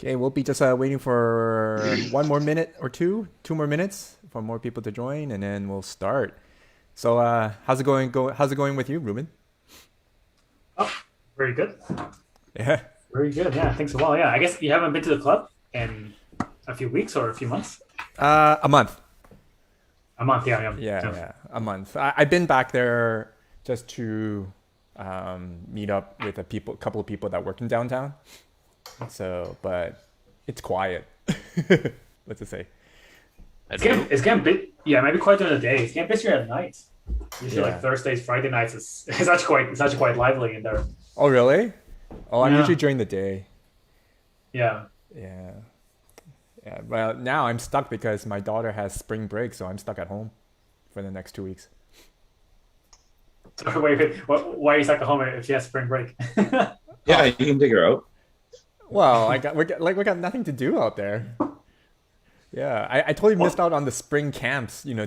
Okay, we'll be just waiting for one more minute or two more minutes for more people to join, and then we'll start. So, how's it going? How's it going with you, Ruben? Oh, very good. Yeah, Very good. Yeah, thanks a lot. Yeah, I guess you haven't been to the club in a few weeks or a few months. a month. A month. Yeah, yeah, Yeah, yeah. yeah, a month. I've been back there just to meet up with couple of people that work in downtown. So, but it's quiet. Let's just say. It's At getting Boot? it's getting bit. Yeah, maybe quite during the day. It's getting busier at night. Usually, like Yeah. Thursdays, Friday nights, it's actually quite lively in there. Oh, really? Oh, I'm usually Yeah, during the day. yeah. Yeah. Yeah. Well, now I'm stuck because my daughter has spring break, so I'm stuck at home for the next 2 weeks. So why are you stuck at home if you have spring break? Yeah, Oh, you can take her out. well, we got nothing to do out there. Yeah, I totally missed Well, out on the spring camps, put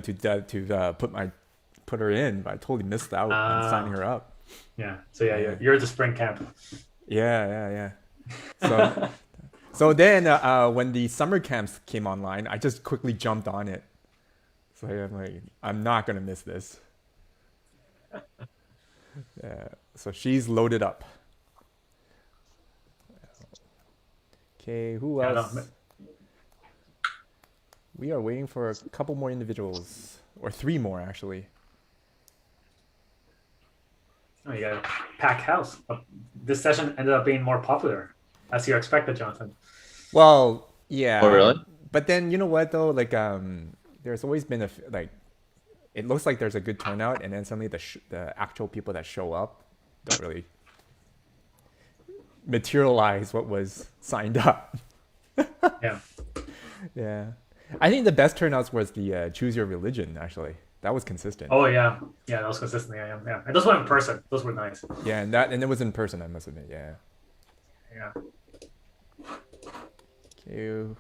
her in, but I totally missed out on signing uh, her up. yeah. So yeah, Yeah, you're the spring camp. yeah, yeah, yeah. So then when the summer camps came online, I just quickly jumped on it. So I'm like, I'm not gonna miss this. Yeah. So she's loaded up. Okay, who Yeah, no, else? We are waiting for a couple more individuals, or three more actually. oh, you got a packed house. This session ended up being more popular, as you expected, Jonathan. Well, Oh, yeah, really? but then you know what though? Like, there's always been like it looks like there's a good turnout, and then suddenly the actual people that show up don't really materialize what was signed up. Yeah. Yeah, I think the best turnouts was the choose your religion. Actually, that was consistent. Oh yeah, yeah. That was consistent. Yeah, yeah, yeah. And those were in person. Those were nice. Yeah, and it was in person. I must admit. Yeah. Yeah. Okay.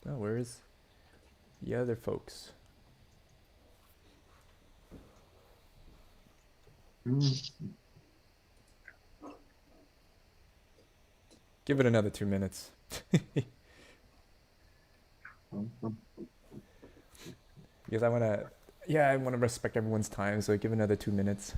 Oh, where's the other folks? Give it another 2 minutes. Because I wanna respect everyone's time, so give another 2 minutes.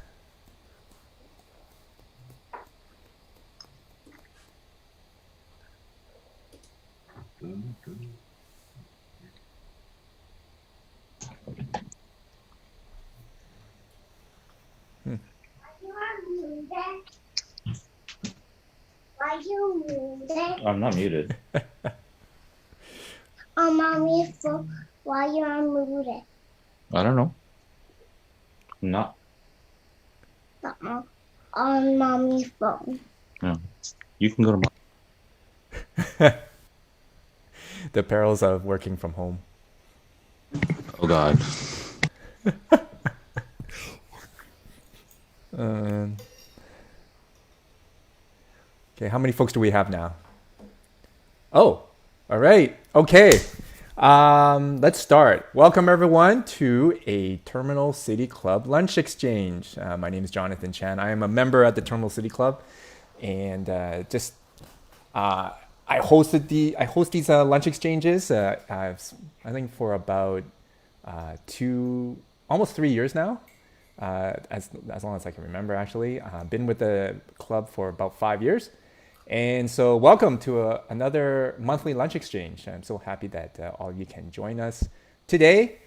Hmm. Why you muted? I'm not muted. Oh, mommy, for why you unmuted? I don't know. I'm not. Uh-uh. On mommy's phone. No. You can go to my. The perils of working from home. Oh, God. Um, okay, how many folks do we have now? Oh, all right. Okay. Let's start. Welcome, everyone, to a Terminal City Club lunch exchange. My name is Jonathan Chan. I am a member at the Terminal City Club, and uh, I host these lunch exchanges. I think for about 3 years now. As long as I can remember, actually. Been with the club for about 5 years. And so, welcome to another monthly lunch exchange. I'm so happy that all of you can join us today.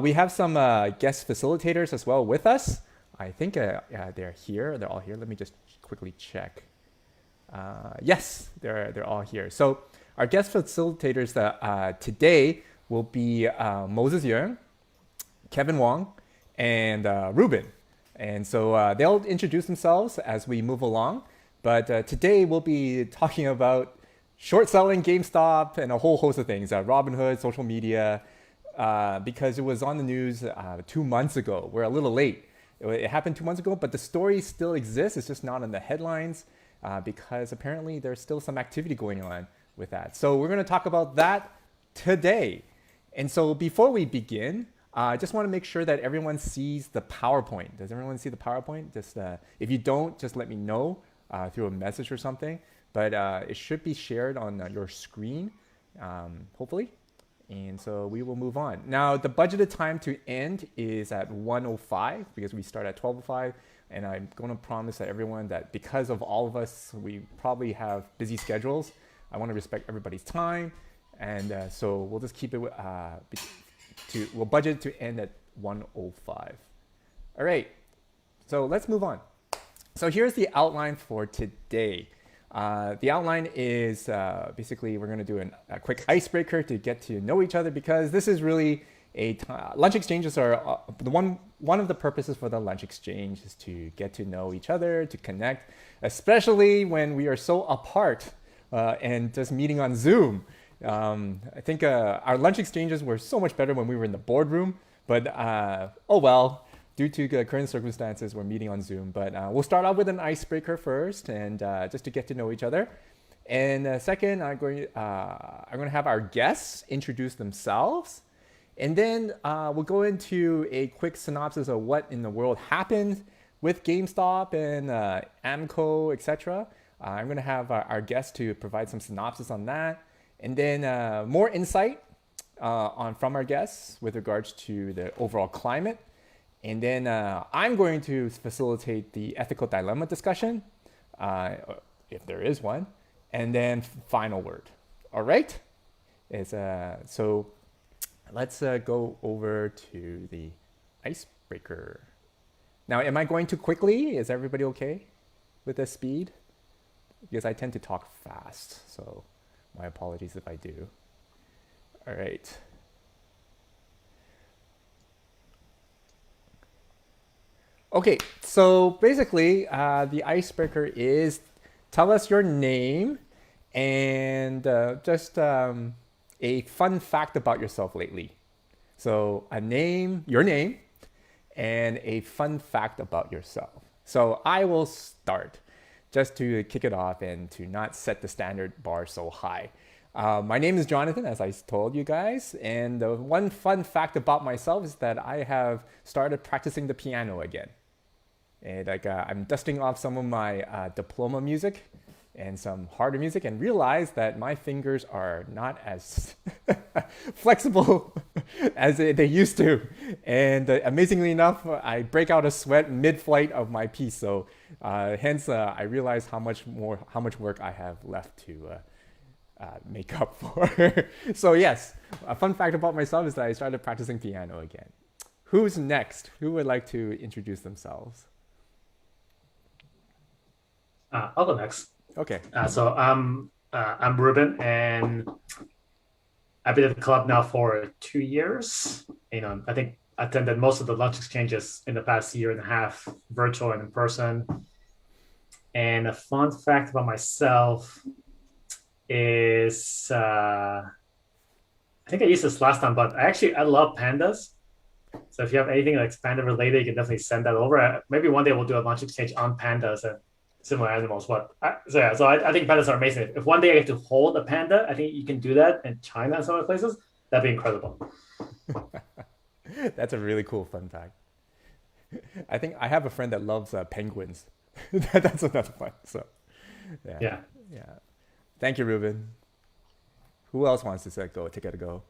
We have some guest facilitators as well with us. I think they're here. They're all here. Let me just quickly check. Yes, they're all here. So, our guest facilitators today will be Moses Young, Kevin Wong, and Ruben. And so they'll introduce themselves as we move along. But today we'll be talking about short selling, GameStop, and a whole host of things. Robinhood, social media, because it was on the news 2 months ago. We're a little late. It happened 2 months ago, but the story still exists. It's just not in the headlines because apparently there's still some activity going on with that. So we're going to talk about that today. And so before we begin, I just want to make sure that everyone sees the PowerPoint. Does everyone see the PowerPoint? Just if you don't, just let me know through a message or something. but it should be shared on your screen, hopefully. And so we will move on. Now, the budgeted time to end is at 1:05 because we start at 12:05. And I'm going to promise that everyone that because of all of us, we probably have busy schedules. I want to respect everybody's time. And so we'll just keep it we'll budget to end at 1:05. All right. So let's move on. So here's the outline for today. The outline is basically we're going to do a quick icebreaker to get to know each other because this is really lunch exchanges are one of the purposes for the lunch exchange is to get to know each other, to connect, especially when we are so apart and just meeting on Zoom. I think our lunch exchanges were so much better when we were in the boardroom, but oh well. Due to the current circumstances, we're meeting on Zoom. But we'll start out with an icebreaker first, and just to get to know each other. And second, I'm going to have our guests introduce themselves, and then we'll go into a quick synopsis of what in the world happened with GameStop and Amco, etc. I'm going to have our guests to provide some synopsis on that, and then more insight from our guests with regards to the overall climate. And then I'm going to facilitate the ethical dilemma discussion, if there is one, and then final word. All right? So let's go over to the icebreaker. Now, am I going too quickly? Is everybody okay with the speed? Because I tend to talk fast, so my apologies if I do. All right. Okay, so basically, the icebreaker is tell us your name and just a fun fact about yourself lately. So your name, and a fun fact about yourself. So I will start just to kick it off and to not set the standard bar so high. My name is Jonathan, as I told you guys, and the one fun fact about myself is that I have started practicing the piano again. And I'm dusting off some of my diploma music and some harder music and realized that my fingers are not as flexible as they used to. And amazingly enough, I break out a sweat mid-flight of my piece. So hence, I realized how much work I have left to make up for. So yes, a fun fact about myself is that I started practicing piano again. Who's next? Who would like to introduce themselves? I'll go next. Okay. So I'm Ruben, and I've been at the club now for 2 years. I think I attended most of the lunch exchanges in the past year and a half, virtual and in person. And a fun fact about myself is, I think I used this last time, but I love pandas. So if you have anything that's panda related, you can definitely send that over. Maybe one day we'll do a lunch exchange on pandas and similar animals. I think pandas are amazing. If one day I get to hold a panda, I think you can do that in China and some other places. That'd be incredible. That's a really cool fun fact. I think I have a friend that loves penguins. That's another one. So, yeah. Thank you, Ruben. Who else wants to take it a go?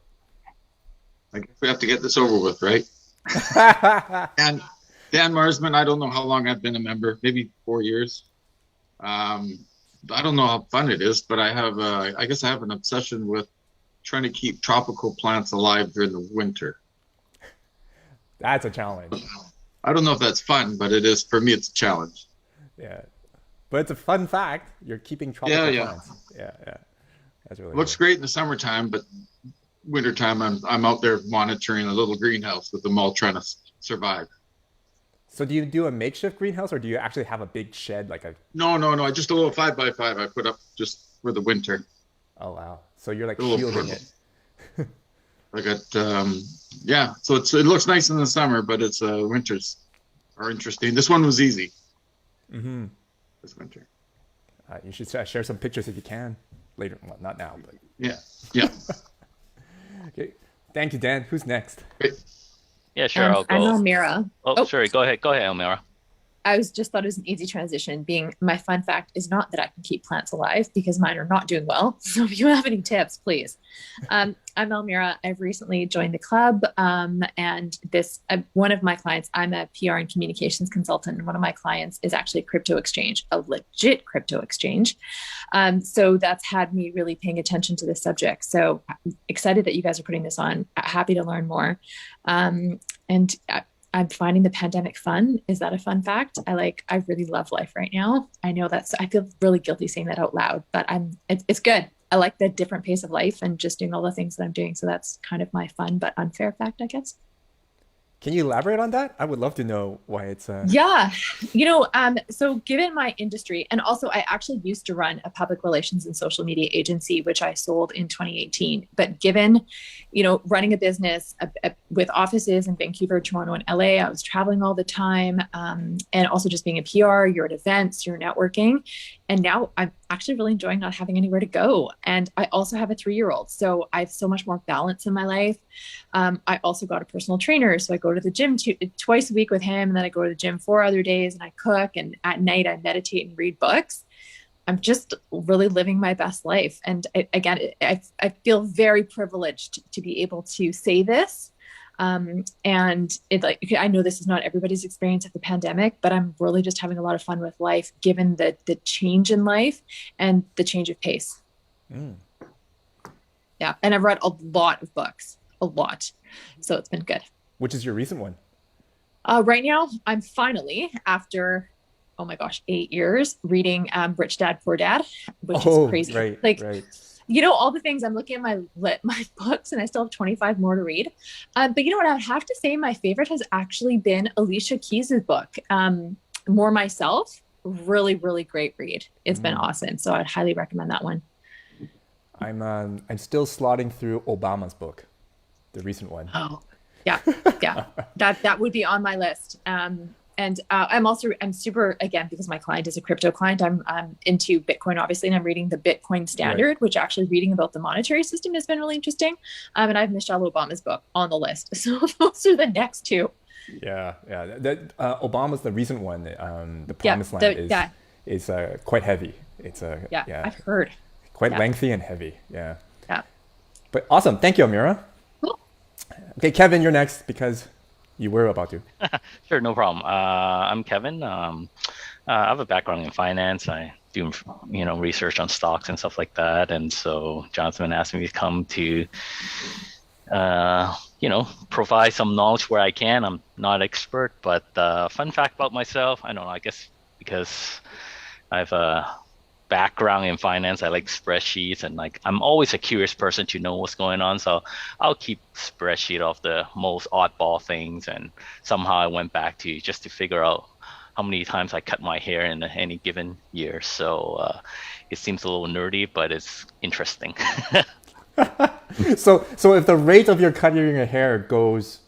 I guess we have to get this over with, right? And Dan Marsman, I don't know how long I've been a member, maybe 4 years. I don't know how fun it is, but I guess I have an obsession with trying to keep tropical plants alive during the winter. That's a challenge. I don't know if that's fun, but it is. For me, it's a challenge. Yeah. But it's a fun fact. You're keeping tropical plants. Yeah. That's really Looks great in the summertime, but wintertime, I'm out there monitoring a little greenhouse with them all trying to survive. So do you do a makeshift greenhouse, or do you actually have a big shed like a? No. Just a little 5x5 I put up just for the winter. Oh wow! So you're like shielding it. I got So it looks nice in the summer, but it's winters are interesting. This one was easy. Mm-hmm. This winter. You should share some pictures if you can later. Well, not now, but yeah. Okay. Thank you, Dan. Who's next? Great. Yeah, sure. I'll go. I'm Elmira. Sorry. Go ahead, Elmira. I was just thought it was an easy transition. Being my fun fact is not that I can keep plants alive because mine are not doing well. So if you have any tips, please. I'm Elmira. I've recently joined the club, and this one of my clients. I'm a PR and communications consultant, and one of my clients is actually a crypto exchange, a legit crypto exchange. So that's had me really paying attention to this subject. So I'm excited that you guys are putting this on. Happy to learn more. And I'm finding the pandemic fun. Is that a fun fact? I really love life right now. I know I feel really guilty saying that out loud, but it's good. I like the different pace of life and just doing all the things that I'm doing. So that's kind of my fun, but unfair fact, I guess. Can you elaborate on that? I would love to know why it's Yeah, so given my industry, and also I actually used to run a public relations and social media agency, which I sold in 2018. But given, running a business with offices in Vancouver, Toronto, and LA, I was traveling all the time. And also just being a PR, you're at events, you're networking. And now I'm actually really enjoying not having anywhere to go. And I also have a 3-year-old. So I have so much more balance in my life. I also got a personal trainer. So I go to the gym twice a week with him. And then I go to the gym 4 other days and I cook. And at night I meditate and read books. I'm just really living my best life. And I feel very privileged to be able to say this. And I know this is not everybody's experience of the pandemic, but I'm really just having a lot of fun with life, given the change in life and the change of pace. Yeah. And I've read a lot of books, a lot. So it's been good. Which is your recent one? Right now I'm finally, after, oh my gosh, 8 years reading, Rich Dad, Poor Dad, which is crazy. Right. All the things I'm looking at my books and I still have 25 more to read. But you know what? I would have to say my favorite has actually been Alicia Keys's book, More Myself. Really, really great read. It's been awesome. So I'd highly recommend that one. I'm still slotting through Obama's book, the recent one. Oh, yeah. That would be on my list. And I'm super, again, because my client is a crypto client, I'm into Bitcoin, obviously, and I'm reading the Bitcoin Standard, right, which actually reading about the monetary system has been really interesting. And I have Michelle Obama's book on the list. So those are the next two. Yeah. Obama's the recent one, The Promised Land is quite heavy. It's I've heard. Quite lengthy and heavy. Yeah. Yeah. But awesome. Thank you, Elmira. Cool. Okay, Kevin, you're next because you were about to. Sure, no problem. I'm Kevin. I have a background in finance. I do, research on stocks and stuff like that. And so Jonathan asked me to come to, provide some knowledge where I can. I'm not expert, but fun fact about myself, I don't know, I guess because I have a background in finance, I like spreadsheets, and I'm always a curious person to know what's going on. So I'll keep spreadsheet of the most oddball things, and somehow I went back to just to figure out how many times I cut my hair in any given year. So it seems a little nerdy, but it's interesting. So if the rate of your cutting your hair goes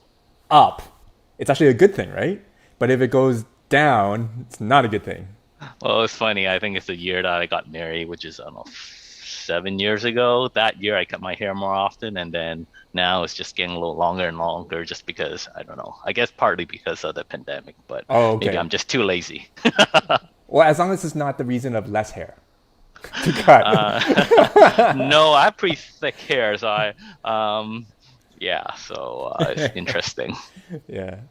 up, it's actually a good thing, right? But if it goes down, it's not a good thing. Well, it's funny. I think it's the year that I got married, which is, 7 years ago. That year I cut my hair more often, and then now it's just getting a little longer and longer just because, I don't know. I guess partly because of the pandemic, but maybe I'm just too lazy. Well, as long as it's not the reason of less hair to cut. No, I have pretty thick hair, so it's interesting. Yeah.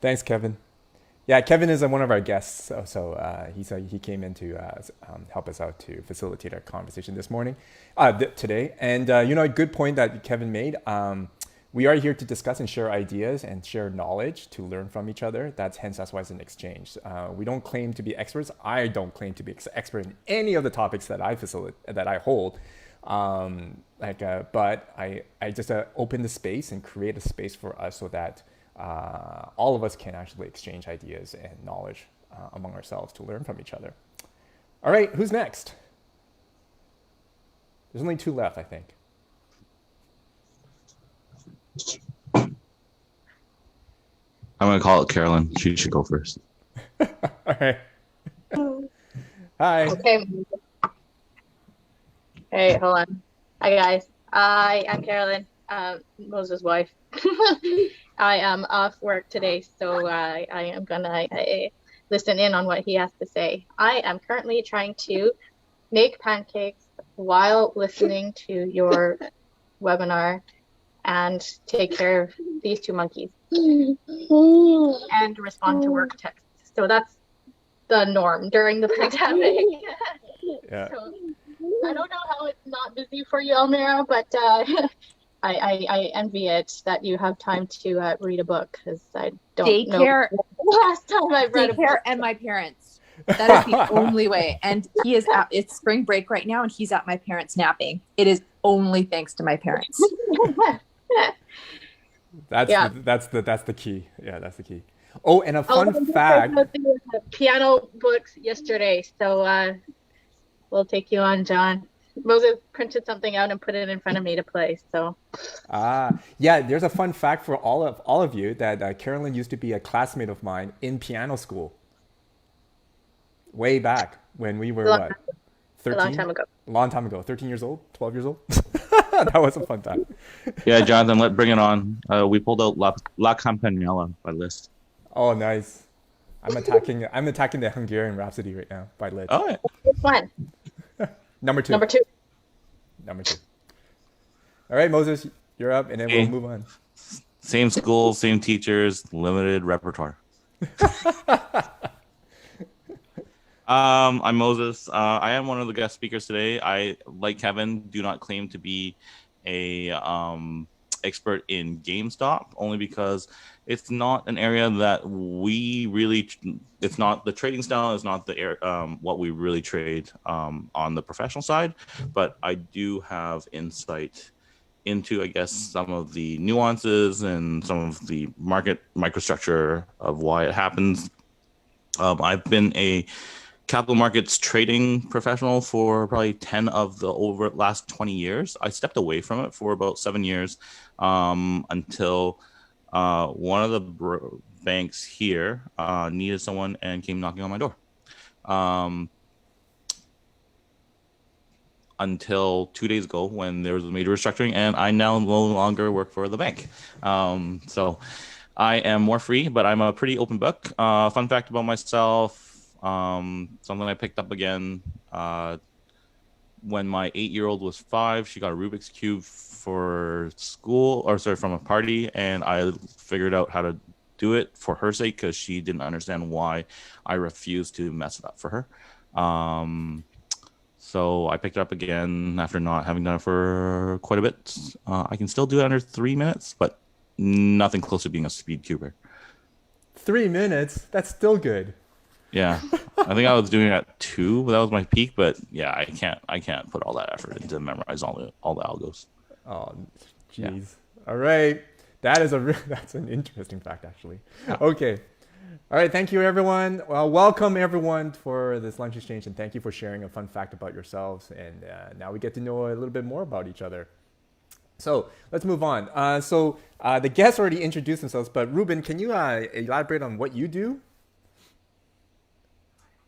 Thanks, Kevin. Yeah, Kevin is one of our guests, so he came in to help us out to facilitate our conversation this morning, today. And a good point that Kevin made. We are here to discuss and share ideas and share knowledge to learn from each other. That's why it's an exchange. We don't claim to be experts. I don't claim to be expert in any of the topics that I hold. But I just open the space and create a space for us so that all of us can actually exchange ideas and knowledge among ourselves to learn from each other. All right, who's next? There's only 2 left, I think. I'm going to call it Carolyn. She should go first. All right. Hi. Okay. Hey, hold on. Hi, guys. I'm Carolyn, Moses' wife. I am off work today, so I am gonna listen in on what he has to say. I am currently trying to make pancakes while listening to your webinar and take care of these two monkeys and respond to work texts. So that's the norm during the pandemic. Yeah. So I don't know how it's not busy for you, Almira, but I envy it that you have time to read a book, because I don't know Daycare, the last time I've read a book. daycare, and my parents. That is the only way. And he is at, it's spring break right now, and he's at my parents napping. It is only thanks to my parents. That's Yeah. that's the key. Yeah, that's the key. Oh, and a I fun was fact. the piano books yesterday, so we'll take you on, John. Moses printed something out and put it in front of me to play. So Yeah, there's a fun fact for all of you that Carolyn used to be a classmate of mine in piano school. Way back when we were Long what? time- 13? a long time ago. Long time ago. 13 years old? 12 years old? That was a fun time. Yeah, Jonathan, bring it on. We pulled out La Campanella by Liszt. Oh, nice. I'm attacking the Hungarian Rhapsody right now by Lit. Oh, yeah. Which one? Number two. Number 2. Number 2. All right, Moses, you're up, and then Okay. we'll move on. Same school, same teachers, limited repertoire. I'm Moses. I am one of the guest speakers today. I, like Kevin, do not claim to be a expert in GameStop, only because it's not an area that we really. It's not the trading style. Is not the what we really trade on the professional side, but I do have insight into, I guess, some of the nuances and some of the market microstructure of why it happens. I've been a capital markets trading professional for probably 10 of the last 20 years. I stepped away from it for about 7 years until one of the banks here needed someone and came knocking on my door. Until 2 days ago, when there was a major restructuring, and I now no longer work for the bank. So I am more free, but I'm a pretty open book. Fun fact about myself, something I picked up again when my 8-year-old was 5. She got a Rubik's Cube for school, from a party, and I figured out how to do it for her sake, because she didn't understand why I refused to mess it up for her. So I picked it up again after not having done it for quite a bit. I can still do it under 3 minutes, but nothing close to being a speed cuber. 3 minutes? That's still good. Yeah, I think I was doing it at 2, but that was my peak. But yeah, I can't put all that effort into memorize all the algos. Oh, jeez. Yeah. All right. That's an interesting fact, actually. Okay. All right. Thank you, everyone. Well, welcome, everyone, for this lunch exchange, and thank you for sharing a fun fact about yourselves. And now we get to know a little bit more about each other. So let's move on. The guests already introduced themselves, but Ruben, can you elaborate on what you do?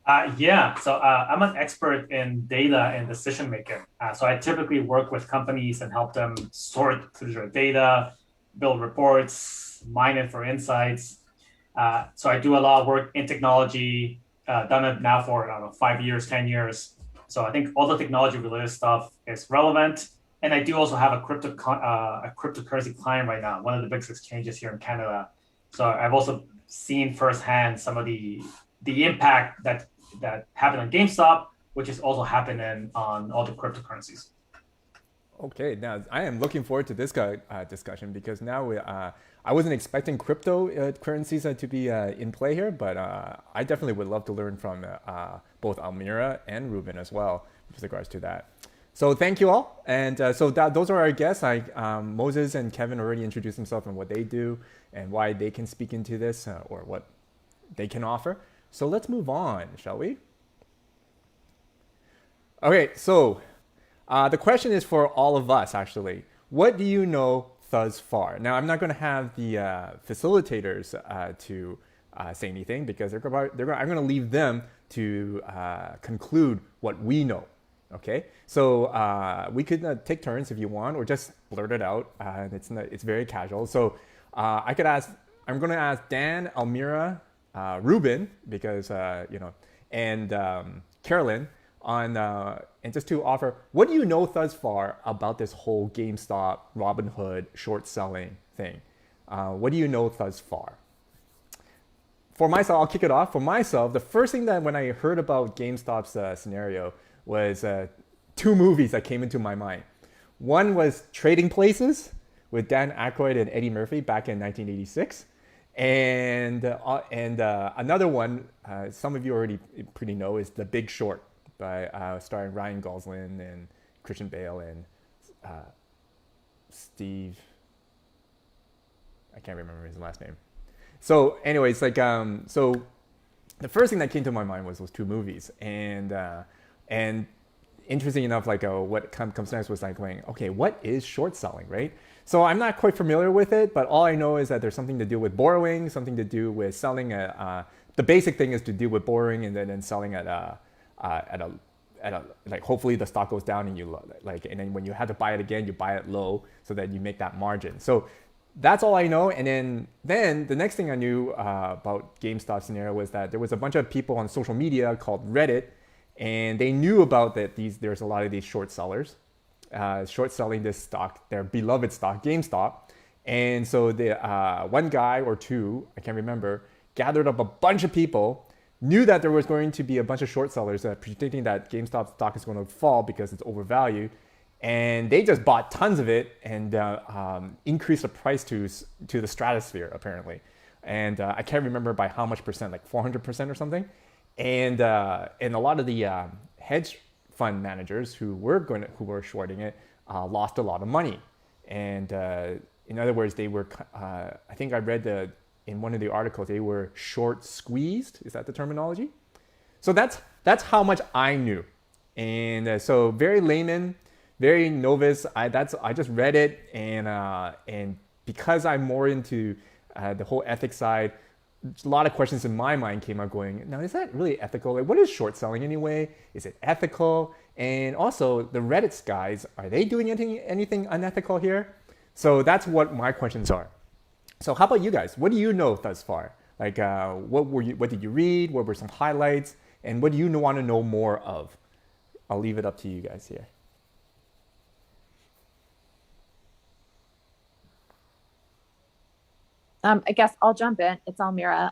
So I'm an expert in data and decision making. So I typically work with companies and help them sort through their data, build reports, mine it for insights. So I do a lot of work in technology, done it now for, 5 years, 10 years. So I think all the technology related stuff is relevant. And I do also have a cryptocurrency client right now, one of the biggest exchanges here in Canada. So I've also seen firsthand some of the impact that happened on GameStop, which is also happening on all the cryptocurrencies. Okay, now I am looking forward to this discussion, because now I wasn't expecting cryptocurrencies to be in play here, but I definitely would love to learn from both Almira and Ruben as well with regards to that. So thank you all. And those are our guests. Moses and Kevin already introduced themselves and what they do and why they can speak into this or what they can offer. So let's move on, shall we? Okay, so the question is for all of us, actually. What do you know thus far? Now, I'm not going to have the facilitators to say anything, because I'm going to leave them to conclude what we know. Okay, so we could take turns if you want, or just blurt it out. It's very casual. So I'm going to ask Dan, Almira, Ruben, because and Carolyn on and just to offer, what do you know thus far about this whole GameStop Robinhood short selling thing? What do you know thus far? For myself, I'll kick it off. For myself, the first thing that when I heard about GameStop's scenario was two movies that came into my mind. One was Trading Places with Dan Aykroyd and Eddie Murphy back in 1986. And another one, some of you already pretty know, is The Big Short, by starring Ryan Gosling and Christian Bale and Steve. I can't remember his last name. So, anyways, so the first thing that came to my mind was those two movies, and interesting enough, what comes next was going, okay, what is short selling, right? So I'm not quite familiar with it, but all I know is that there's something to do with borrowing, something to do with selling. The basic thing is to do with borrowing and then selling at a hopefully the stock goes down and and then when you have to buy it again, you buy it low so that you make that margin. So that's all I know. And then the next thing I knew about GameStop scenario was that there was a bunch of people on social media called Reddit, and they knew about that there's a lot of these short sellers short selling this stock, their beloved stock, GameStop. And so the one guy or two, I can't remember, gathered up a bunch of people, knew that there was going to be a bunch of short sellers predicting that GameStop stock is going to fall because it's overvalued. And they just bought tons of it and increased the price to the stratosphere, apparently. And I can't remember by how much percent, like 400% or something. And a lot of the hedge fund managers who were shorting it lost a lot of money. And in other words, they were, I think I read in one of the articles, they were short squeezed. Is that the terminology? So that's how much I knew. And so very layman, very novice. I just read it, and because I'm more into the whole ethics side, a lot of questions in my mind came up going, now, is that really ethical? Like, what is short selling anyway? Is it ethical? And also, the Reddit guys, are they doing anything unethical here? So that's what my questions are. So how about you guys? What do you know thus far? Like, what did you read? What were some highlights? And what do you want to know more of? I'll leave it up to you guys here. I guess I'll jump in. It's Almira.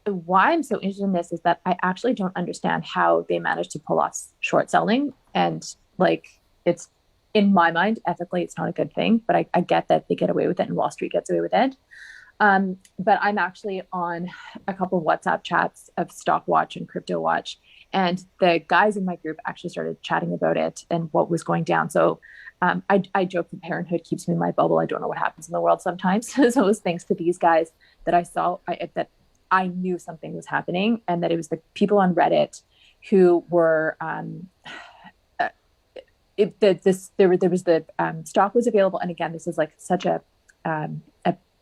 Why I'm so interested in this is that I actually don't understand how they managed to pull off short selling. And it's, in my mind, ethically, it's not a good thing, but I get that they get away with it and Wall Street gets away with it. But I'm actually on a couple of WhatsApp chats of Stock Watch and Crypto Watch. And the guys in my group actually started chatting about it and what was going down. So I joke that parenthood keeps me in my bubble. I don't know what happens in the world sometimes. So it was thanks to these guys that I saw that I knew something was happening, and that it was the people on Reddit who were there was the stock was available. And again, this is like such a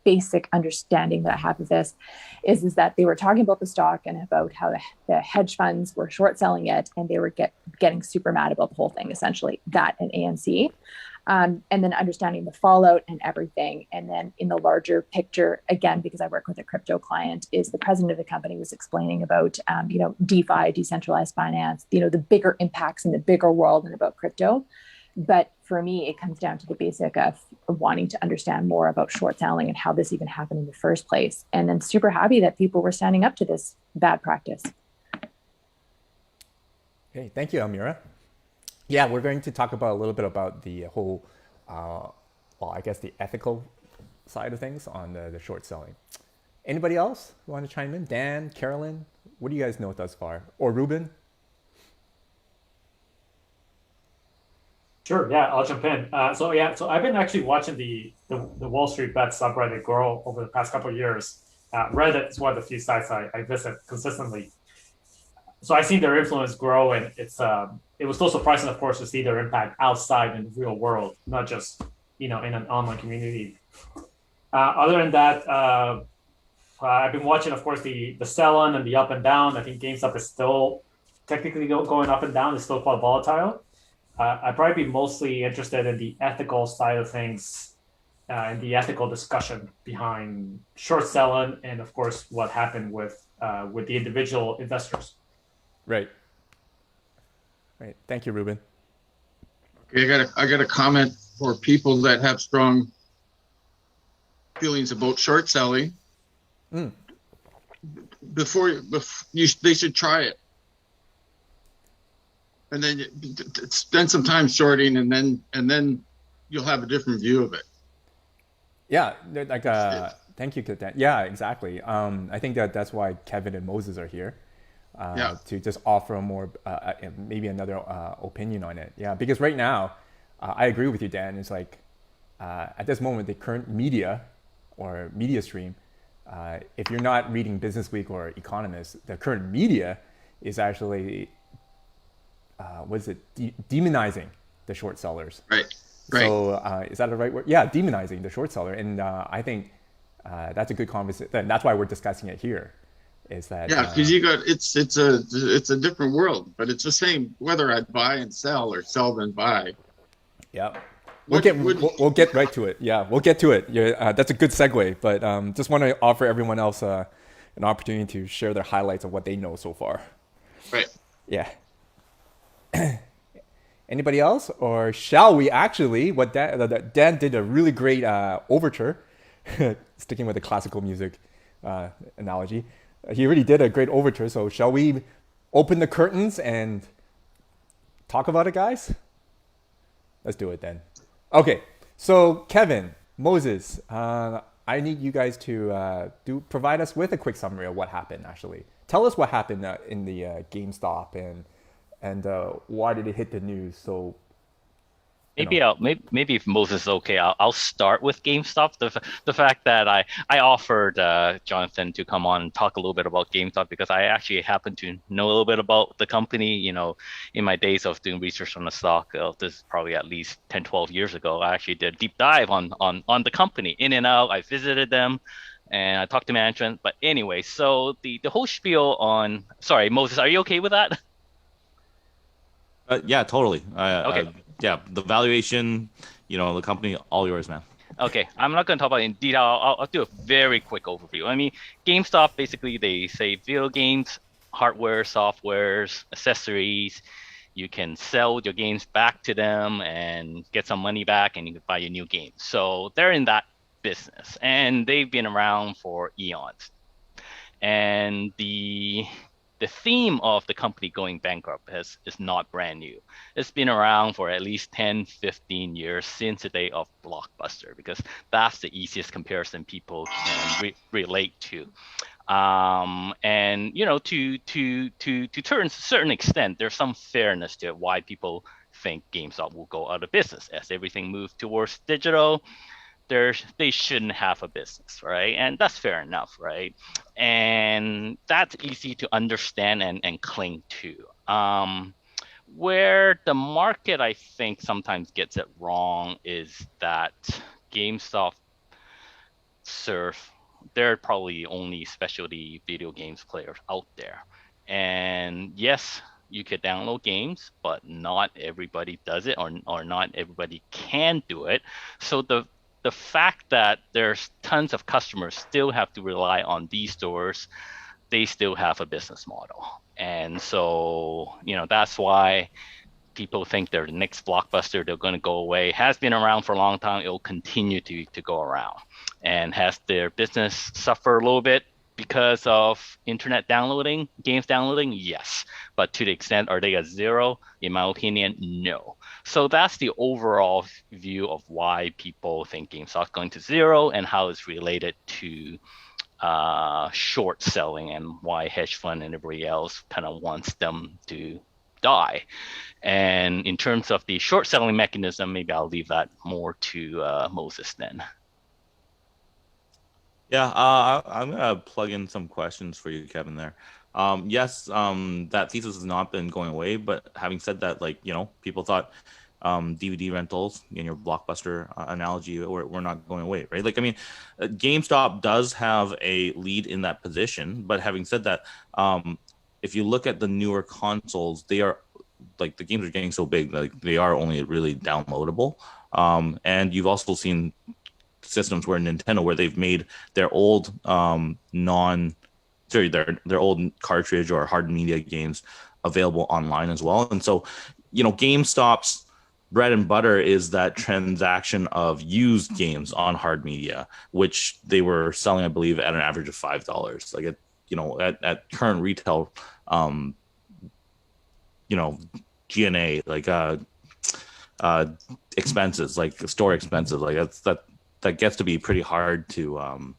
basic understanding that I have of this is that they were talking about the stock and about how the hedge funds were short selling it, and they were getting super mad about the whole thing, essentially that and ANC. And then understanding the fallout and everything. And then in the larger picture, again, because I work with a crypto client, is the president of the company was explaining about, DeFi, decentralized finance, the bigger impacts in the bigger world and about crypto. But for me, it comes down to the basic of wanting to understand more about short selling and how this even happened in the first place. And then super happy that people were standing up to this bad practice. Okay, thank you, Almira. Yeah, we're going to talk about a little bit about the whole, I guess the ethical side of things on the short selling. Anybody else want to chime in? Dan, Carolyn, what do you guys know thus far? Or Ruben? Sure, yeah, I'll jump in. So I've been actually watching the Wall Street Bet subreddit grow over the past couple of years. Reddit is one of the few sites I visit consistently. So I've seen their influence grow, and it was still surprising, of course, to see their impact outside in the real world, not just in an online community. Other than that, I've been watching, of course, the sell-on and the up and down. I think GameStop is still technically going up and down. It's still quite volatile. I'd probably be mostly interested in the ethical side of things and the ethical discussion behind short selling, and of course what happened with the individual investors. Right. Thank you, Ruben. Okay, I got a comment for people that have strong feelings about short selling. Before they should try it, and then spend some time shorting, and then you'll have a different view of it. Yeah, like thank you, Dan. Yeah, exactly. I think that's why Kevin and Moses are here. To just offer a more maybe another opinion on it. Yeah, because right now I agree with you, Dan. It's like at this moment the current media or media stream, if you're not reading Business Week or Economist, the current media is actually demonizing the short sellers. Right. So is that the right word? Yeah, demonizing the short seller, and I think that's a good conversation. That's why we're discussing it here. Is that because you got it's a different world, but it's the same whether I buy and sell or sell then buy. Yeah, we'll get right to it. Yeah, we'll get to it. Yeah, that's a good segue. But just want to offer everyone else an opportunity to share their highlights of what they know so far. Right. Yeah. Anybody else, or shall we actually? What Dan did a really great overture, sticking with the classical music analogy. He already did a great overture, so shall we open the curtains and talk about it, guys? Let's do it then. Okay, so Kevin, Moses, I need you guys to provide us with a quick summary of what happened, actually. Tell us what happened in the GameStop and why did it hit the news so... Maybe if Moses is okay, I'll start with GameStop. The fact that I offered Jonathan to come on and talk a little bit about GameStop because I actually happen to know a little bit about the company. You know, in my days of doing research on the stock, this is probably at least 10, 12 years ago, I actually did a deep dive on the company, in and out. I visited them and I talked to management. But anyway, so the whole spiel on... Sorry, Moses, are you okay with that? Yeah, totally. Okay. Yeah, the valuation, the company, all yours, man. Okay, I'm not going to talk about it in detail. I'll do a very quick overview. I mean, GameStop, basically, they say video games, hardware, softwares, accessories. You can sell your games back to them and get some money back, and you can buy your new game. So they're in that business, and they've been around for eons. And the theme of the company going bankrupt is not brand new. It's been around for at least 10, 15 years since the day of Blockbuster, because that's the easiest comparison people can relate to. And to a certain extent, there's some fairness to it why people think GameStop will go out of business as everything moves towards digital. They shouldn't have a business, right? And that's fair enough, right? And that's easy to understand and cling to. Where the market, I think, sometimes gets it wrong is that GameStop they're probably only specialty video games players out there. And yes, you could download games, but not everybody does it, or not everybody can do it. So the fact that there's tons of customers still have to rely on these stores, they still have a business model. And so, that's why people think they're the next Blockbuster, they're going to go away. Has been around for a long time. It'll continue to go around. And has their business suffer a little bit because of internet downloading, games downloading? Yes. But to the extent, are they at zero? In my opinion, no. So that's the overall view of why people think GameStop's going to zero and how it's related to short selling and why hedge fund and everybody else kind of wants them to die. And in terms of the short selling mechanism, maybe I'll leave that more to Moses then. Yeah, I'm gonna plug in some questions for you, Kevin. There, yes, that thesis has not been going away. But having said that, people thought DVD rentals, in your Blockbuster analogy, were not going away, right? GameStop does have a lead in that position. But having said that, if you look at the newer consoles, they are the games are getting so big that they are only really downloadable. And you've also seen systems where Nintendo, where they've made their old their old cartridge or hard media games available online as well. And so, GameStop's bread and butter is that transaction of used games on hard media, which they were selling, I believe, at an average of $5. Like at current retail, G&A, like expenses, like store expenses, like that gets to be pretty hard to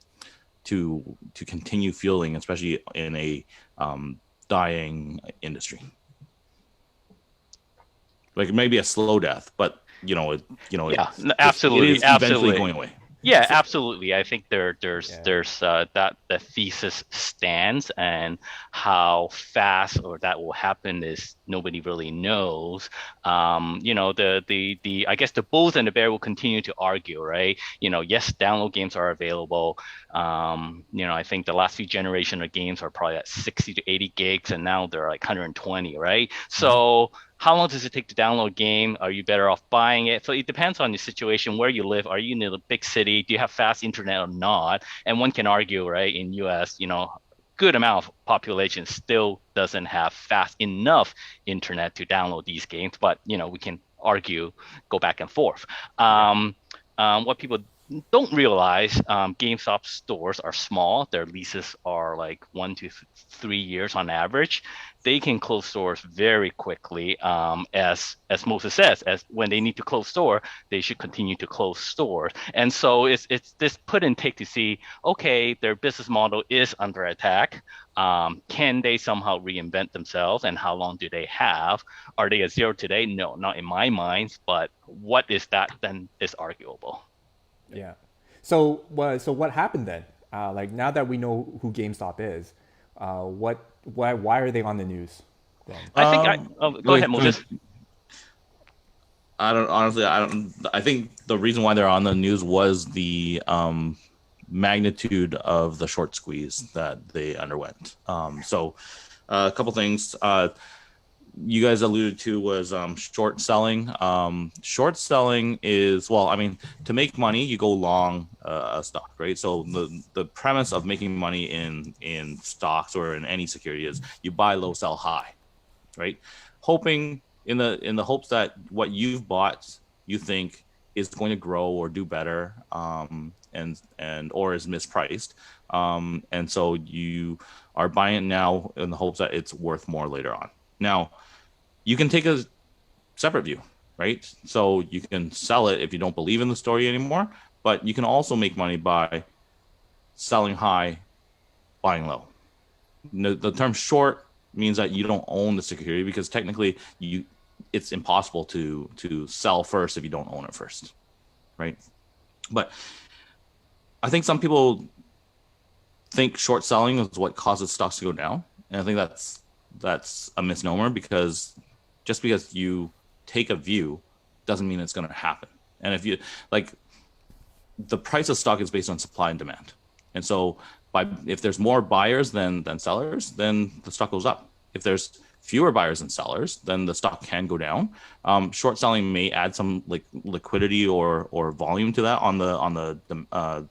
continue fueling, especially in a dying industry. Like it may be a slow death, but Yeah, it absolutely, is eventually going away. Yeah, absolutely. I think there's that the thesis stands, and how fast or that will happen is nobody really knows. The I guess the bulls and the bear will continue to argue, right? Yes, download games are available. I think the last few generation of games are probably at 60 to 80 gigs, and now they're like 120, right? So how long does it take to download a game? Are you better off buying it? So it depends on the situation, where you live. Are you in a big city? Do you have fast internet or not? And one can argue, right, in US, good amount of population still doesn't have fast enough internet to download these games, but we can argue, go back and forth. What people don't realize, GameStop stores are small. Their leases are like 1 to 3 years on average. They can close stores very quickly. As Moses says, as when they need to close store, they should continue to close stores. And so it's this put and take to see, okay, their business model is under attack. Can they somehow reinvent themselves, and how long do they have? Are they at zero today? No, not in my mind. But what is that then is arguable. Yeah. So what happened then? Like now that we know who GameStop is, why are they on the news then? I think go ahead, Moses. I think the reason why they're on the news was the magnitude of the short squeeze that they underwent. So a couple things you guys alluded to was short selling. Short selling is, to make money, you go long a stock, right? So the premise of making money in stocks or in any security is you buy low, sell high, right? Hoping in the hopes that what you've bought you think is going to grow or do better, and or is mispriced, and so you are buying it now in the hopes that it's worth more later on. Now, you can take a separate view, right? So you can sell it if you don't believe in the story anymore, but you can also make money by selling high, buying low. The term short means that you don't own the security, because technically it's impossible to sell first if you don't own it first, right? But I think some people think short selling is what causes stocks to go down, and I think that's a misnomer, because just because you take a view doesn't mean it's going to happen. And if you the price of stock is based on supply and demand, and so if there's more buyers than sellers, then the stock goes up. If there's fewer buyers than sellers, then the stock can go down. Short selling may add some liquidity or volume to that on the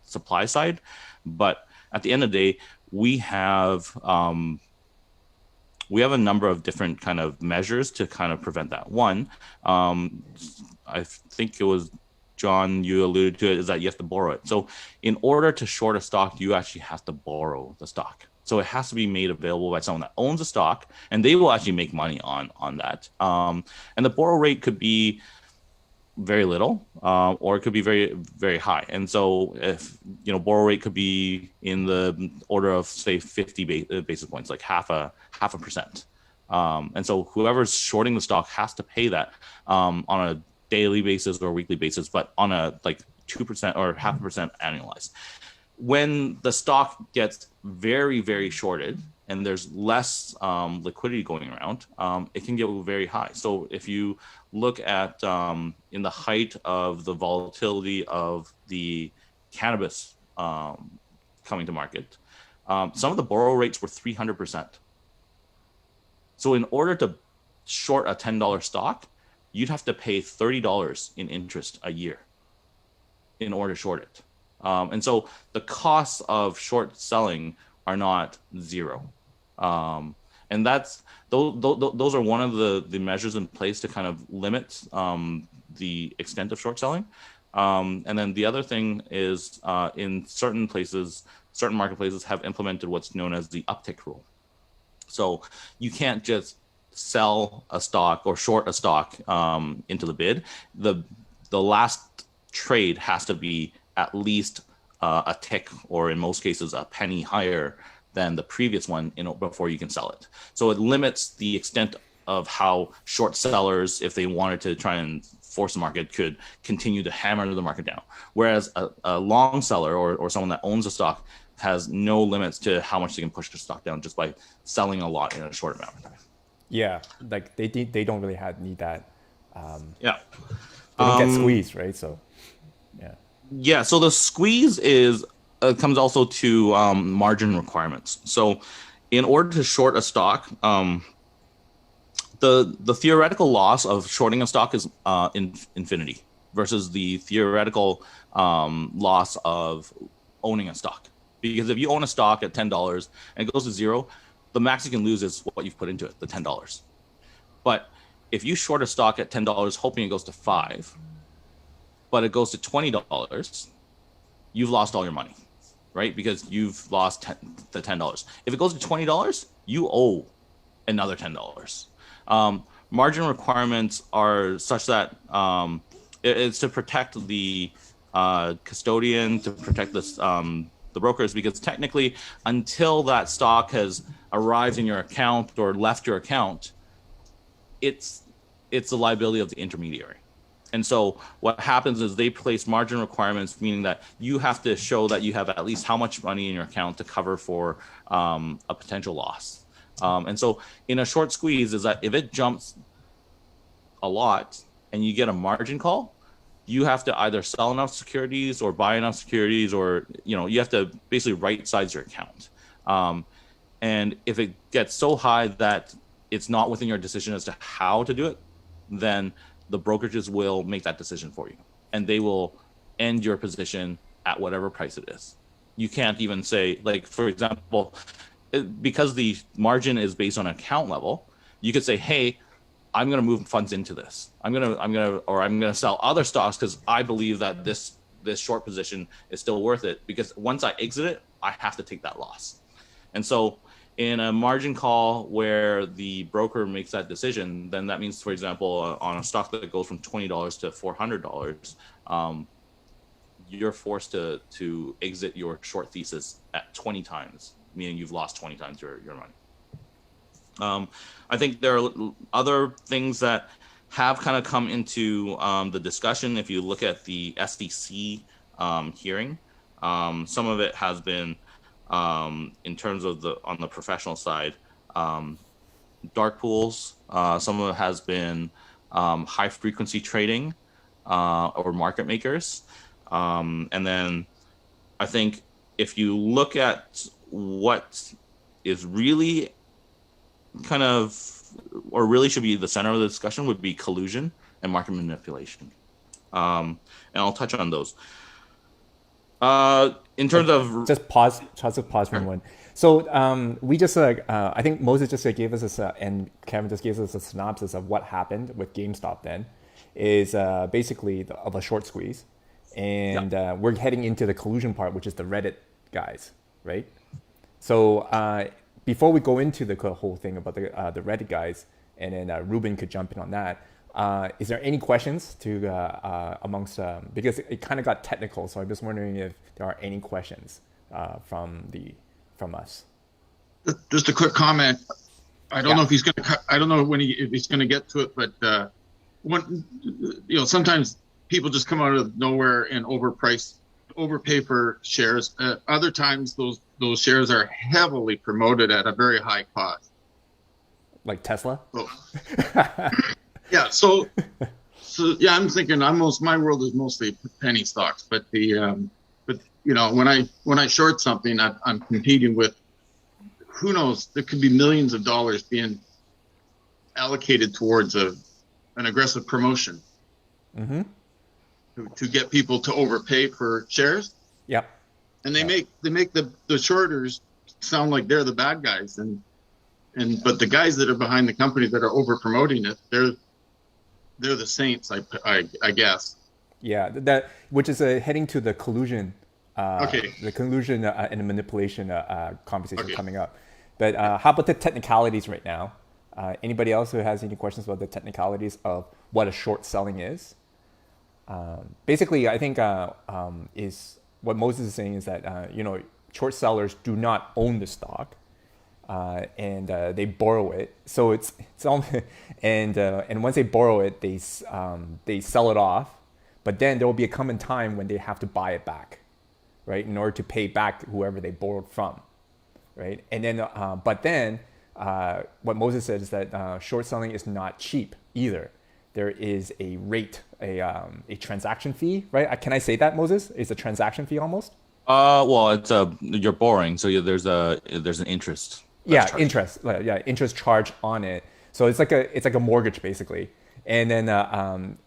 supply side, but at the end of the day, we have a number of different kind of measures to kind of prevent that. One, I think it was John, you alluded to it, is that you have to borrow it. So in order to short a stock, you actually have to borrow the stock. So it has to be made available by someone that owns a stock, and they will actually make money on that. And the borrow rate could be very little, or it could be very, very high. And so if borrow rate could be in the order of, say, 50 basis points, like half a percent. And so whoever's shorting the stock has to pay that on a daily basis or weekly basis, but on a 2% or 0.5% annualized. When the stock gets very, very shorted and there's less liquidity going around, it can get very high. So if you look at in the height of the volatility of the cannabis coming to market, some of the borrow rates were 300%. So in order to short a $10 stock, you'd have to pay $30 in interest a year in order to short it. And so the costs of short selling are not zero. And those are one of the measures in place to kind of limit the extent of short selling. And then the other thing is in certain places, certain marketplaces have implemented what's known as the uptick rule. So you can't just sell a stock or short a stock into the bid. The last trade has to be at least a tick, or in most cases a penny higher than the previous one before you can sell it. So it limits the extent of how short sellers, if they wanted to try and force the market, could continue to hammer the market down. Whereas a long seller or someone that owns a stock has no limits to how much they can push the stock down just by selling a lot in a short amount of time. Yeah, like they don't really need that. Yeah. They don't get squeezed, right? So, yeah. Yeah, so the squeeze comes also to margin requirements. So in order to short a stock, the theoretical loss of shorting a stock is infinity versus the theoretical loss of owning a stock. Because if you own a stock at $10 and it goes to zero, the max you can lose is what you've put into it, the $10. But if you short a stock at $10 hoping it goes to $5, but it goes to $20, you've lost all your money, right? Because you've lost the $10. If it goes to $20, you owe another $10. Margin requirements are such that it's to protect the custodian, to protect the brokers, because technically until that stock has arrived in your account or left your account, it's the liability of the intermediary. And so what happens is they place margin requirements, meaning that you have to show that you have at least how much money in your account to cover for a potential loss. And so in a short squeeze is that if it jumps a lot and you get a margin call, you have to either sell enough securities or buy enough securities, or you have to basically right size your account. And if it gets so high that it's not within your decision as to how to do it, then the brokerages will make that decision for you, and they will end your position at whatever price it is. You can't even say, like, for example, because the margin is based on account level, you could say, hey, I'm going to move funds into this. I'm going to sell other stocks because I believe that this short position is still worth it, because once I exit it, I have to take that loss. And so in a margin call where the broker makes that decision, then that means, for example, on a stock that goes from $20 to $400, you're forced to exit your short thesis at 20 times, meaning you've lost 20 times your money. I think there are other things that have kind of come into the discussion. If you look at the SEC hearing, some of it has been in terms of on the professional side, dark pools. Some of it has been high frequency trading or market makers. And then I think if you look at what is really kind of, or really should be the center of the discussion, would be collusion and market manipulation. And I'll touch on those. In terms of just pause for a moment. So we just I think Moses just gave us and Kevin just gave us a synopsis of what happened with GameStop. Then is basically of a short squeeze, and we're heading into the collusion part, which is the Reddit guys, right? So before we go into the whole thing about the Reddit guys, and then Ruben could jump in on that. Is there any questions to amongst because it kind of got technical, so I'm just wondering if there are any questions from us. Just a quick comment. I don't know if he's going to. I don't know if he's going to get to it, but sometimes people just come out of nowhere and overpay for shares. Other times those shares are heavily promoted at a very high cost, like Tesla. Oh. Yeah, so yeah, I'm thinking my world is mostly penny stocks, but when I short something, I'm competing with, who knows, there could be millions of dollars being allocated towards an aggressive promotion to get people to overpay for shares. Yep. And they make the shorters sound like they're the bad guys, but the guys that are behind the company that are over promoting it, they're the saints, I guess. Yeah, that which is heading to the collusion, Okay. the collusion and the manipulation conversation Okay. coming up. But how about the technicalities right now? Anybody else who has any questions about the technicalities of what a short selling is? Basically, I think is what Moses is saying is that short sellers do not own the stock, and they borrow it. So it's all, and once they borrow it, they sell it off. But then there will be a coming time when they have to buy it back, right, in order to pay back whoever they borrowed from, right? And then, what Moses said is that short selling is not cheap either. There is a rate, a transaction fee, right? Can I say that, Moses? It's a transaction fee almost. Well, it's you're borrowing, so there's an interest. Yeah, interest charge on it. So it's like a mortgage basically. And then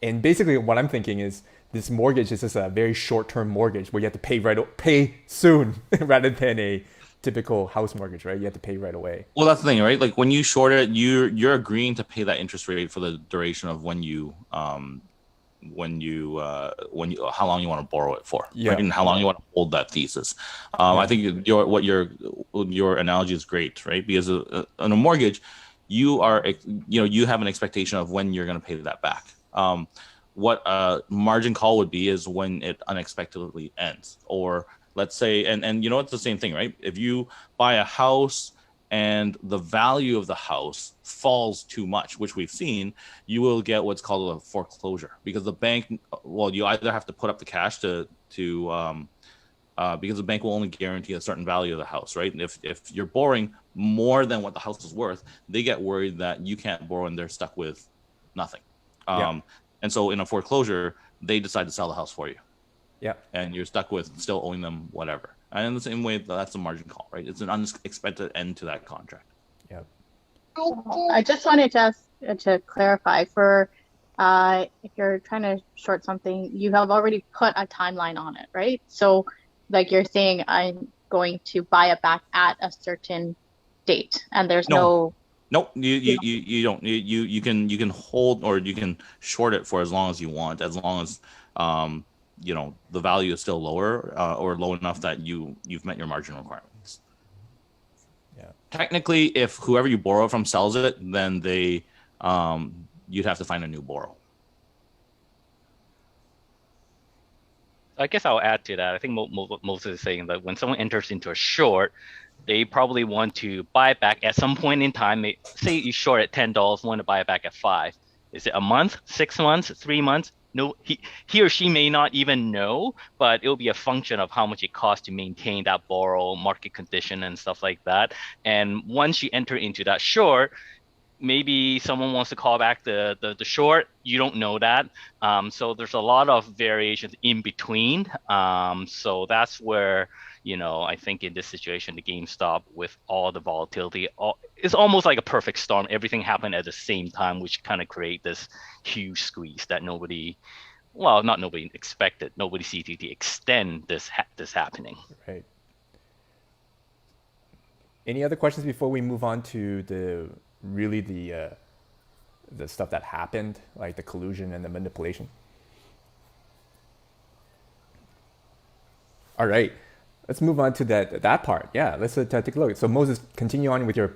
and basically what I'm thinking is this mortgage is just a very short-term mortgage where you have to pay soon rather than a typical house mortgage, right? You have to pay right away. Well, that's the thing, right? Like when you short it, you're agreeing to pay that interest rate for the duration of when you how long you want to borrow it for, Yeah. right? And how long you want to hold that thesis. I think your analogy is great, right? Because on a mortgage, you have an expectation of when you're going to pay that back. What a margin call would be is when it unexpectedly ends, or let's say, and it's the same thing, right? If you buy a house and the value of the house falls too much, which we've seen, you will get what's called a foreclosure, because the bank, you either have to put up the cash because the bank will only guarantee a certain value of the house, right? And if you're borrowing more than what the house is worth, they get worried that you can't borrow and they're stuck with nothing. And so in a foreclosure, they decide to sell the house for you. Yeah. And you're stuck with still owing them whatever. And in the same way, that's a margin call, right? It's an unexpected end to that contract. Yeah. I just wanted to ask to clarify for if you're trying to short something, you have already put a timeline on it, right? So like you're saying, I'm going to buy it back at a certain date, and there's no. Nope, you don't. You can hold or you can short it for as long as you want, as long as the value is still lower or low enough that you've met your margin requirements. Yeah. Technically, if whoever you borrow from sells it, then you'd have to find a new borrow. I guess I'll add to that. I think Moses is saying that when someone enters into a short, they probably want to buy it back at some point in time. Say you short at $10, want to buy it back at $5. Is it a month, 6 months, 3 months? No, he or she may not even know, but it'll be a function of how much it costs to maintain that borrow, market condition, and stuff like that. And once you enter into that short, maybe someone wants to call back the short. You don't know that. So there's a lot of variations in between. So that's where, I think in this situation, the GameStop with all the volatility, it's almost like a perfect storm. Everything happened at the same time, which kind of create this huge squeeze that not nobody expected. Nobody sees to extend this happening. Right. Any other questions before we move on to the stuff that happened, like the collusion and the manipulation? All right, let's move on to that part. Yeah, let's take a look. So Moses, continue on with your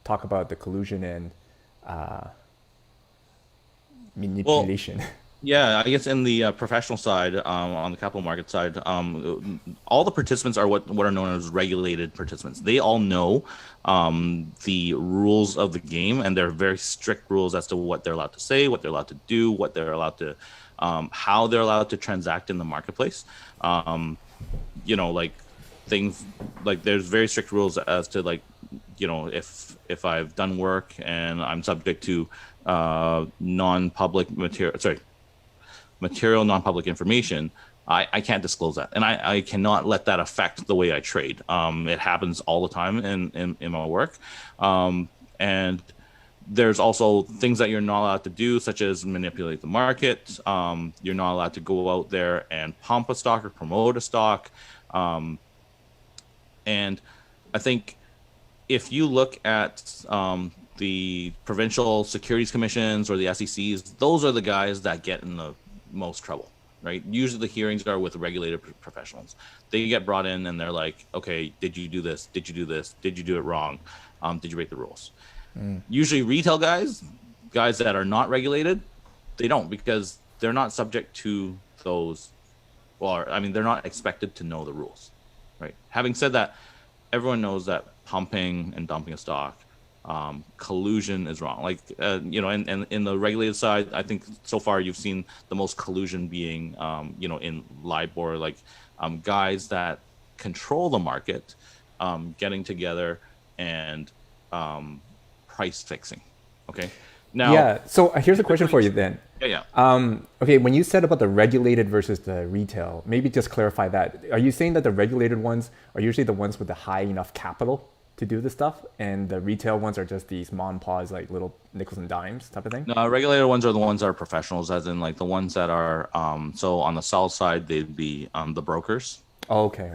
talk about the collusion and manipulation. Yeah, I guess in the professional side, on the capital market side, all the participants are what are known as regulated participants. They all know the rules of the game, and there are very strict rules as to what they're allowed to say, what they're allowed to do, what they're allowed to, how they're allowed to transact in the marketplace. Like things like there's very strict rules as to if I've done work and I'm subject to non-public non-public information, I can't disclose that, and I cannot let that affect the way I trade. It happens all the time in my work, and There's also things that you're not allowed to do, such as manipulate the market. You're not allowed to go out there and pump a stock or promote a stock. And I think if you look at the provincial securities commissions or the SECs, those are the guys that get in the most trouble, right? Usually the hearings are with regulated professionals. They get brought in and they're like, okay, did you do this? Did you do this? Did you do it wrong? Did you break the rules? Usually retail guys that are not regulated, they don't, because they're not subject to those, or I mean, they're not expected to know the rules, right? Having said that, everyone knows that pumping and dumping a stock, collusion is wrong. Like, and in the regulated side, I think so far you've seen the most collusion being, in LIBOR, like guys that control the market, getting together and price fixing. Okay. Now, yeah. So here's a question for you then. Yeah. Okay, when you said about the regulated versus the retail, maybe just clarify that. Are you saying that the regulated ones are usually the ones with the high enough capital to do the stuff, and the retail ones are just these mom and paws, like little nickels and dimes type of thing? No, regulated ones are the ones that are professionals, as in like the ones that are. So on the sell side, they'd be the brokers. Oh, okay.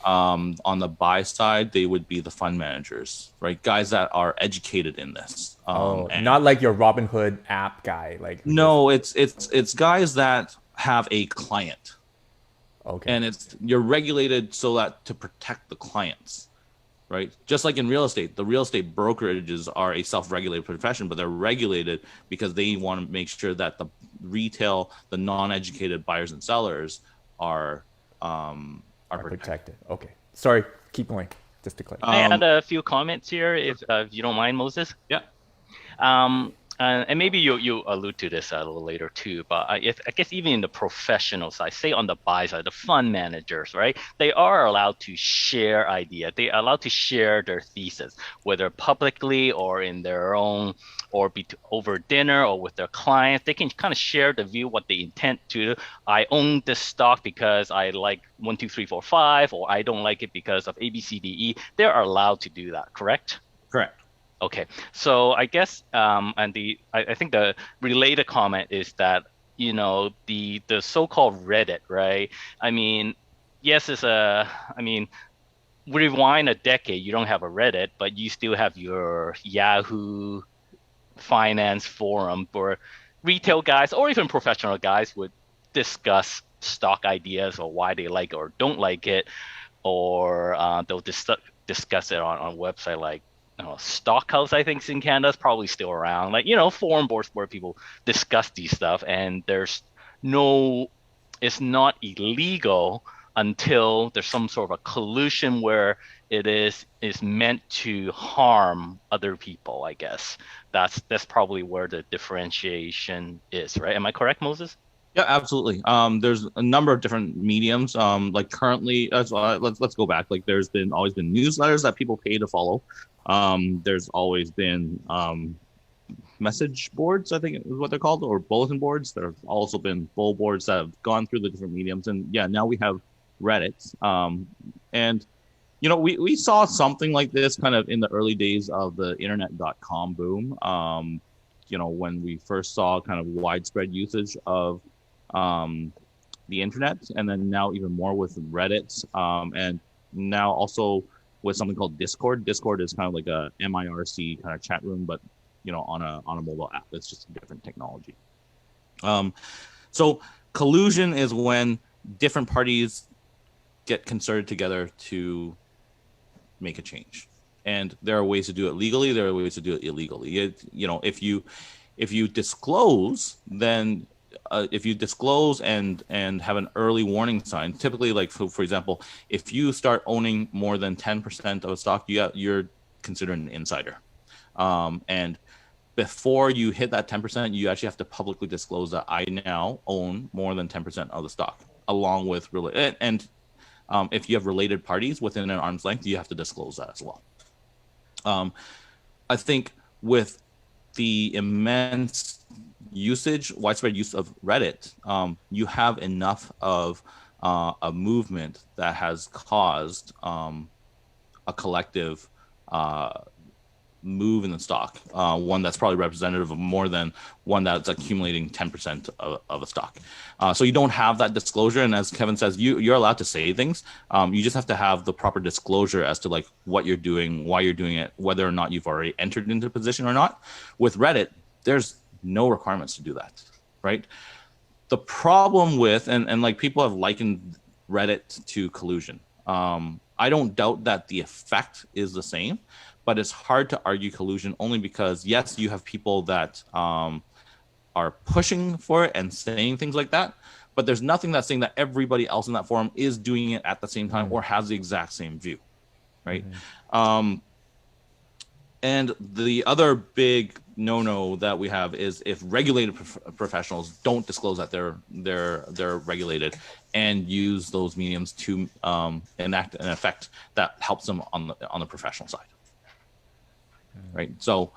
On the buy side, they would be the fund managers, right? Guys that are educated in this. Not like your Robinhood app guy, like. No, it's guys that have a client. Okay. And you're regulated so that to protect the clients, right? Just like in real estate, the real estate brokerages are a self-regulated profession, but they're regulated because they want to make sure that the retail, the non-educated buyers and sellers are protected. Okay. Sorry, keep going. Just to clarify. I had a few comments here, if you don't mind, Moses. Yeah. And maybe you allude to this a little later too, but I guess even in the professional side, say on the buy side, the fund managers, right? They are allowed to share ideas. They are allowed to share their thesis, whether publicly or in their own, or over dinner or with their clients. They can kind of share the view, what they intend to. I own this stock because I like 1, 2, 3, 4, 5, or I don't like it because of A, B, C, D, E. They're allowed to do that, correct? Correct. Okay, so I guess, I think the related comment is that, the so-called Reddit, right? I mean, yes, rewind a decade, you don't have a Reddit, but you still have your Yahoo Finance forum where retail guys or even professional guys would discuss stock ideas or why they like or don't like it, or they'll discuss it on a website like Stockhouse, I think, is in Canada, is probably still around. Like, forum boards where people discuss these stuff, and it's not illegal until there's some sort of a collusion where it is meant to harm other people, I guess. That's probably where the differentiation is, right? Am I correct, Moses? Yeah, absolutely. There's a number of different mediums. Like currently, let's go back. Like there's always been newsletters that people pay to follow. There's always been message boards, I think is what they're called, or bulletin boards. There have also been bull boards that have gone through the different mediums, and yeah, now we have Reddit. And we saw something like this kind of in the early days of the internet.com boom. When we first saw kind of widespread usage of the internet, and then now even more with Reddit, and now also with something called Discord. Discord is kind of like a MIRC kind of chat room, but on a mobile app. It's just a different technology. So collusion is when different parties get concerted together to make a change, and there are ways to do it legally. There are ways to do it illegally. If you disclose, then if you disclose and have an early warning sign, typically, like for example, if you start owning more than 10% of a stock, you're considered an insider. And before you hit that 10%, you actually have to publicly disclose that I now own more than 10% of the stock, along with if you have related parties within an arm's length, you have to disclose that as well. I think with the immense widespread use of Reddit, you have enough of a movement that has caused a collective move in the stock, one that's probably representative of more than one that's accumulating 10% of a stock. So you don't have that disclosure. And as Kevin says, you're allowed to say things. You just have to have the proper disclosure as to like what you're doing, why you're doing it, whether or not you've already entered into a position or not. With Reddit, there's no requirements to do that, right? The problem with, and like people have likened Reddit to collusion. I don't doubt that the effect is the same, but it's hard to argue collusion only because, yes, you have people that are pushing for it and saying things like that, but there's nothing that's saying that everybody else in that forum is doing it at the same time or has the exact same view, right? And the other big no-no that we have is if regulated professionals don't disclose that they're regulated and use those mediums to enact an effect that helps them on the professional side. Right. So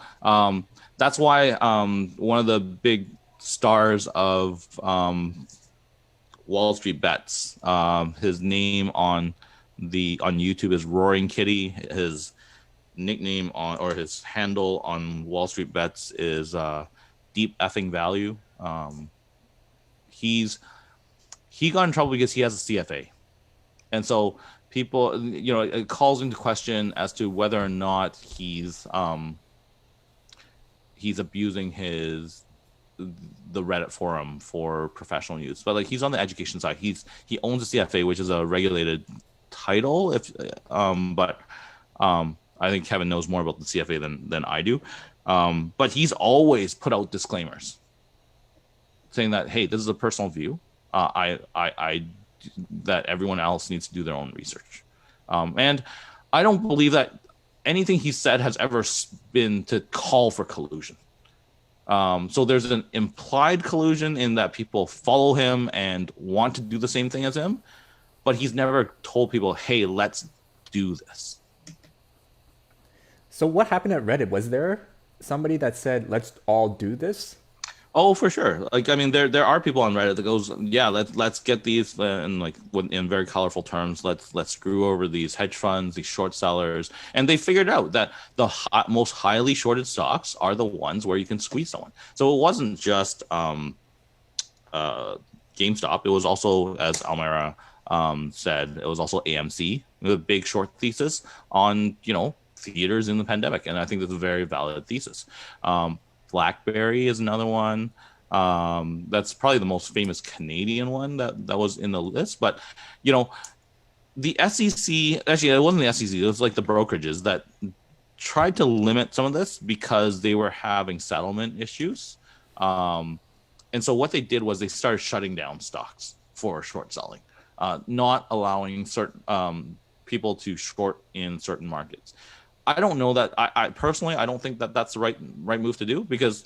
that's why one of the big stars of Wall Street Bets, his name on YouTube is Roaring Kitty. His nickname or his handle on Wall Street Bets is Deep Effing Value. He got in trouble because he has a CFA, and so people, it calls into question as to whether or not he's abusing the Reddit forum for professional use. But like he's on the education side. He owns a CFA, which is a regulated title. I think Kevin knows more about the CFA than I do. But he's always put out disclaimers saying that, hey, this is a personal view. That everyone else needs to do their own research. And I don't believe that anything he said has ever been to call for collusion. So there's an implied collusion in that people follow him and want to do the same thing as him, but he's never told people, hey, let's do this. So what happened at Reddit? Was there somebody that said, let's all do this? Oh, for sure. Like, I mean, there are people on Reddit that goes, yeah, let's get these in very colorful terms. Let's screw over these hedge funds, these short sellers, and they figured out that the most highly shorted stocks are the ones where you can squeeze someone. So it wasn't just GameStop. It was also, as Almira said, it was also AMC, the big short thesis on theaters in the pandemic, and I think that's a very valid thesis. BlackBerry is another one. That's probably the most famous Canadian one that was in the list. But, the SEC, actually, it wasn't the SEC. It was like the brokerages that tried to limit some of this because they were having settlement issues. And so what they did was they started shutting down stocks for short selling, not allowing certain people to short in certain markets. I don't know that I personally, I don't think that that's the right move to do, because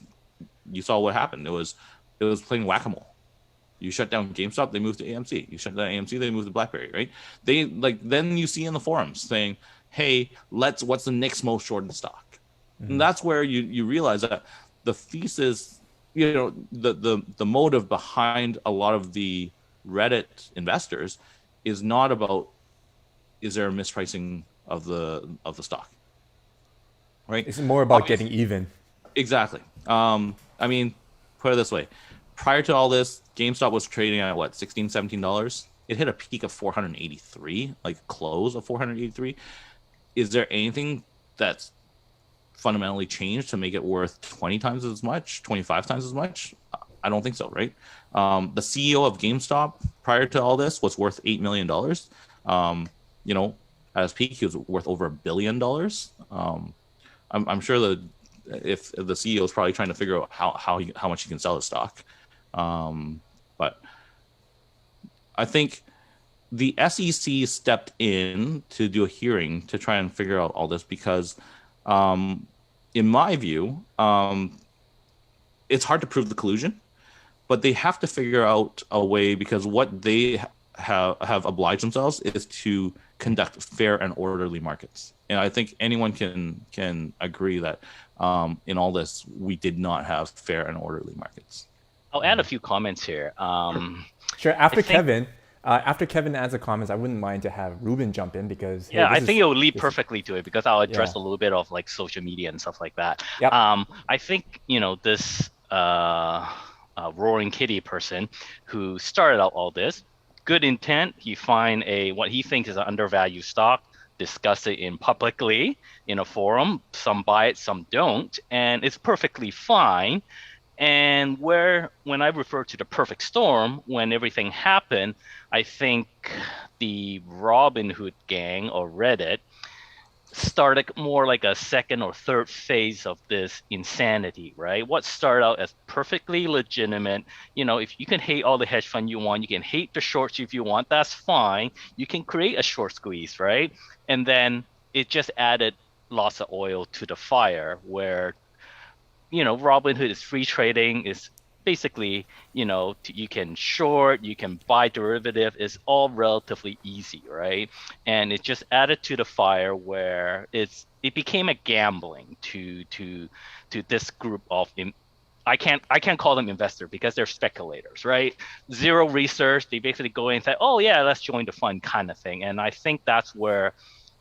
you saw what happened. It was playing whack-a-mole. You shut down GameStop, they moved to AMC. You shut down AMC, they moved to BlackBerry, right? Then you see in the forums saying, hey, what's the next most shorted stock? Mm-hmm. And that's where you realize that the thesis, the motive behind a lot of the Reddit investors is not about, is there a mispricing of the stock? Right? It's more about getting even. Exactly. I mean, put it this way. Prior to all this, GameStop was trading at what, $16, $17? It hit a peak of 483, like close of 483. Is there anything that's fundamentally changed to make it worth 20 times as much, 25 times as much? I don't think so, right? The CEO of GameStop prior to all this was worth $8 million. At his peak, he was worth over $1 billion. I'm sure if the CEO is probably trying to figure out how much he can sell his stock. But I think the SEC stepped in to do a hearing to try and figure out all this because, in my view, it's hard to prove the collusion, but they have to figure out a way, because what they have obliged themselves is to conduct fair and orderly markets. And I think anyone can agree that in all this, we did not have fair and orderly markets. I'll add a few comments here. Sure. After Kevin, After Kevin adds the comments, I wouldn't mind to have Ruben jump in because hey, Yeah, I this think is it will lead this- perfectly to it because I'll address Yeah. a little bit of like social media and stuff like that. Yep. I think, this Roaring Kitty person who started out all this, good intent. He find what he thinks is an undervalued stock, discuss it in publicly in a forum. Some buy it, some don't, and it's perfectly fine. And when I refer to the perfect storm, when everything happened, I think the Robinhood gang or Reddit started more like a second or third phase of this insanity, right? What started out as perfectly legitimate, if you can hate all the hedge fund you want, you can hate the shorts if you want, that's fine. You can create a short squeeze, right? And then it just added lots of oil to the fire where Robinhood is free trading, is basically, you can short, you can buy derivative, it's all relatively easy, right? And it just added to the fire where it became a gambling to this group of I can't call them investor because they're speculators, right? Zero research. They basically go in and say, oh yeah, let's join the fund kind of thing. And I think that's where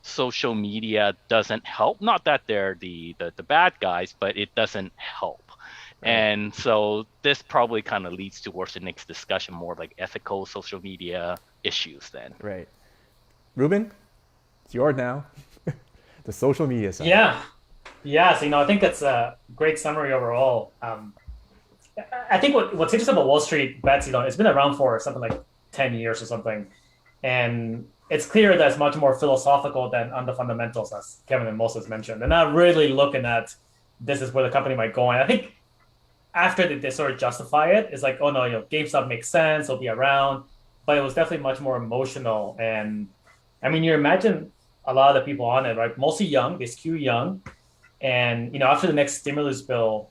social media doesn't help. Not that they're the bad guys, but it doesn't help. Right. And so this probably kind of leads towards the next discussion, more like ethical social media issues then. Right. Ruben, it's yours now. The social media side. Yeah. So, I think that's a great summary overall. I think what's interesting about Wall Street bets, it's been around for something like 10 years or something. And it's clear that it's much more philosophical than on the fundamentals, as Kevin and Moses mentioned. They're not really looking at this is where the company might go. And I think after they sort of justify it, it's like, oh no, GameStop makes sense, it'll be around. But it was definitely much more emotional. And I mean, you imagine a lot of the people on it, right? Mostly young, they skew young. And, after the next stimulus bill,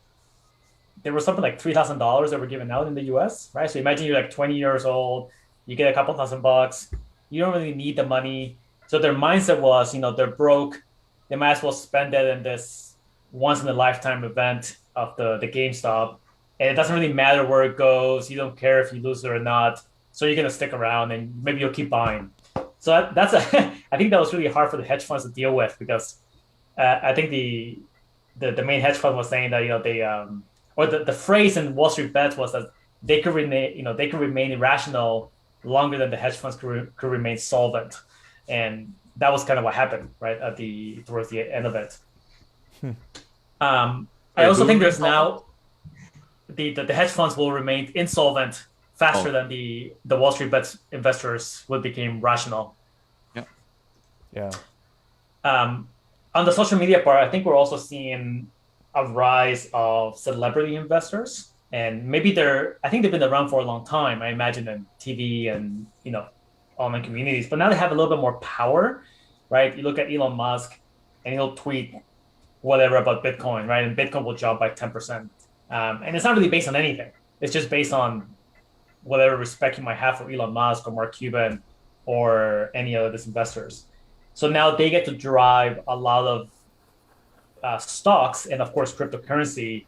there was something like $3,000 that were given out in the US, right? So imagine you're like 20 years old, you get a couple $1,000, you don't really need the money. So their mindset was, they're broke, they might as well spend it in this once in a lifetime event of the GameStop. And it doesn't really matter where it goes. You don't care if you lose it or not. So you're going to stick around and maybe you'll keep buying. So I think that was really hard for the hedge funds to deal with because I think the main hedge fund was saying that, they, or the phrase in Wall Street Bets was that they could remain irrational longer than the hedge funds could remain solvent. And that was kind of what happened, right, towards the end of it. I also think there's now the hedge funds will remain insolvent faster than the Wall Street Bets investors would become rational. Yeah. On the social media part, I think we're also seeing a rise of celebrity investors. And maybe I think they've been around for a long time, I imagine, in TV and, online communities. But now they have a little bit more power, right? You look at Elon Musk and he'll tweet whatever about Bitcoin, right? And Bitcoin will drop by 10%. And it's not really based on anything. It's just based on whatever respect you might have for Elon Musk or Mark Cuban or any of these investors. So now they get to drive a lot of stocks and, of course, cryptocurrency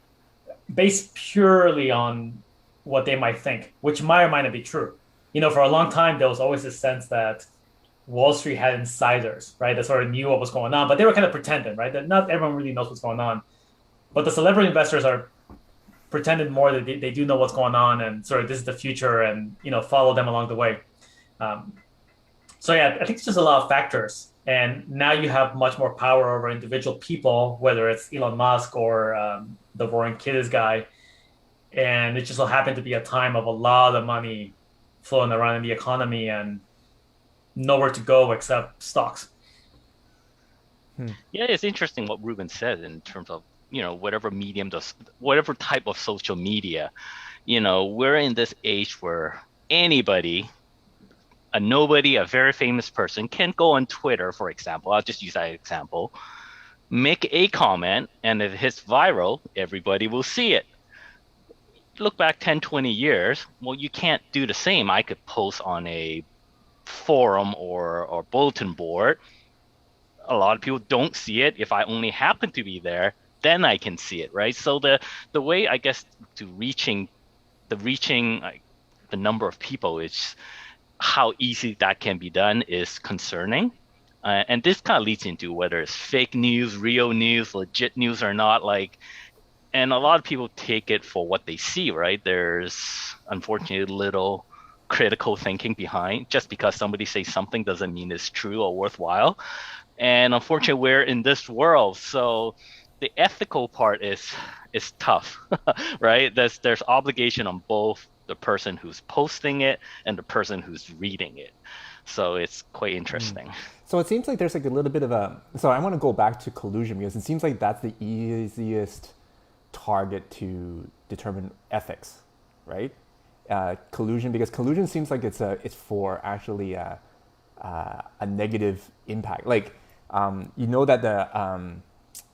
based purely on what they might think, which might or might not be true. For a long time, there was always this sense that Wall Street had insiders, right? That sort of knew what was going on, but they were kind of pretending, right? That not everyone really knows what's going on. But the celebrity investors are pretending more that they do know what's going on and sort of this is the future and, follow them along the way. So yeah, I think it's just a lot of factors. And now you have much more power over individual people, whether it's Elon Musk or the Roaring Kitties guy. And it just so happened to be a time of a lot of money flowing around in the economy and nowhere to go except stocks. Yeah, it's interesting what Ruben said in terms of, whatever type of social media, we're in this age where anybody, a nobody, a very famous person can go on Twitter, for example. I'll just use that example. Make a comment, and if it hits viral, everybody will see it. Look back 10, 20 years, well, you can't do the same. I could post on a forum or bulletin board. A lot of people don't see it. If I only happen to be there, then I can see it, right? So the way, I guess, to reaching the number of people is how easy that can be done is concerning. And this kind of leads into whether it's fake news, real news, legit news or not. And a lot of people take it for what they see, right? There's unfortunately little critical thinking behind. Just because somebody says something doesn't mean it's true or worthwhile. And unfortunately, we're in this world, so the ethical part is tough, right? There's obligation on both the person who's posting it and the person who's reading it. So it's quite interesting. So it seems like there's like a little bit of a. So I want to go back to collusion because it seems like that's the easiest target to determine ethics, right? Collusion, because collusion seems like it's for actually a negative impact. Like you know that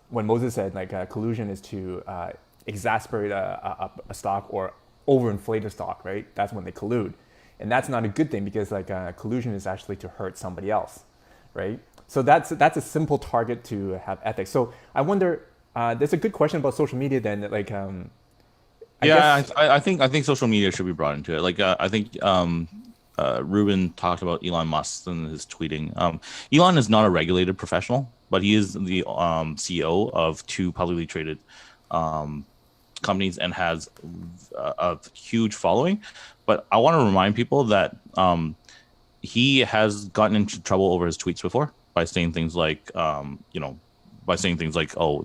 when Moses said like collusion is to exasperate a stock or overinflate a stock, right? That's when they collude, and that's not a good thing because like collusion is actually to hurt somebody else, right? So that's a simple target to have ethics. So I wonder, there's a good question about social media then, like. I think social media should be brought into it. Like I think Ruben talked about Elon Musk and his tweeting. Elon is not a regulated professional, but he is the CEO of 2 publicly traded companies and has a huge following. But I want to remind people that he has gotten into trouble over his tweets before by saying things like, oh,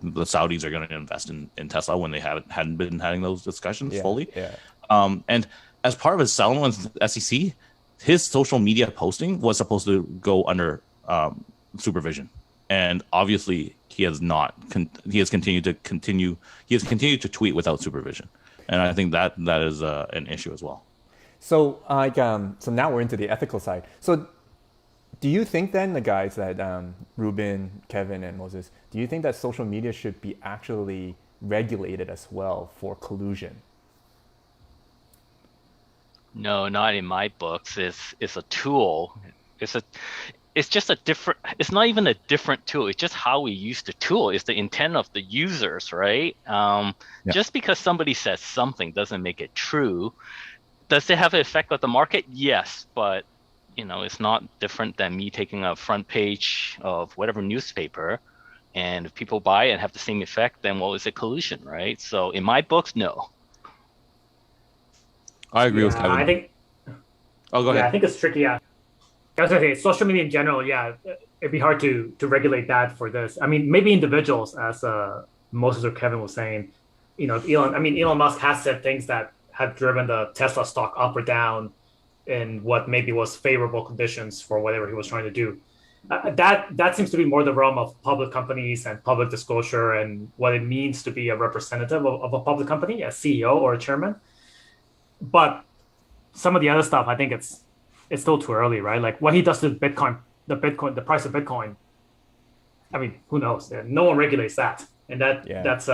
the Saudis are going to invest in Tesla when they hadn't been having those discussions fully. Yeah. And as part of his settlement with the SEC, his social media posting was supposed to go under supervision, and obviously he has not. He has continued to tweet without supervision, and I think that is an issue as well. So so now we're into the ethical side. So do you think then, the guys that Ruben, Kevin, and Moses, do you think that social media should be actually regulated as well for collusion? No, not in my books. It's a tool. It's just a different. It's not even a different tool. It's just how we use the tool. It's the intent of the users, right? Just because somebody says something doesn't make it true. Does it have an effect on the market? Yes, but it's not different than me taking a front page of whatever newspaper, and if people buy it and have the same effect, then is it collusion, right? So in my books, no. I agree with Kevin. I think. Oh, go ahead. I think it's tricky. Yeah, I was gonna say social media in general. Yeah, it'd be hard to regulate that for this. I mean, maybe individuals, as Moses or Kevin was saying. Elon Musk has said things that have driven the Tesla stock up or down in what maybe was favorable conditions for whatever he was trying to do. That seems to be more the realm of public companies and public disclosure and what it means to be a representative of a public company, a CEO or a chairman. But some of the other stuff, I think it's still too early, right? Like what he does to Bitcoin, the price of Bitcoin. I mean, who knows? No one regulates that, and that's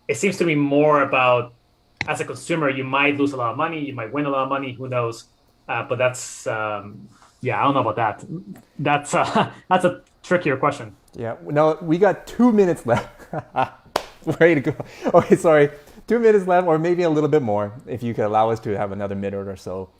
it seems to be more about, as a consumer, you might lose a lot of money, you might win a lot of money, who knows? But that's I don't know about that. That's a trickier question. Yeah. No, we got 2 minutes left. Ready to go. Okay, sorry. 2 minutes left, or maybe a little bit more, if you could allow us to have another minute or so.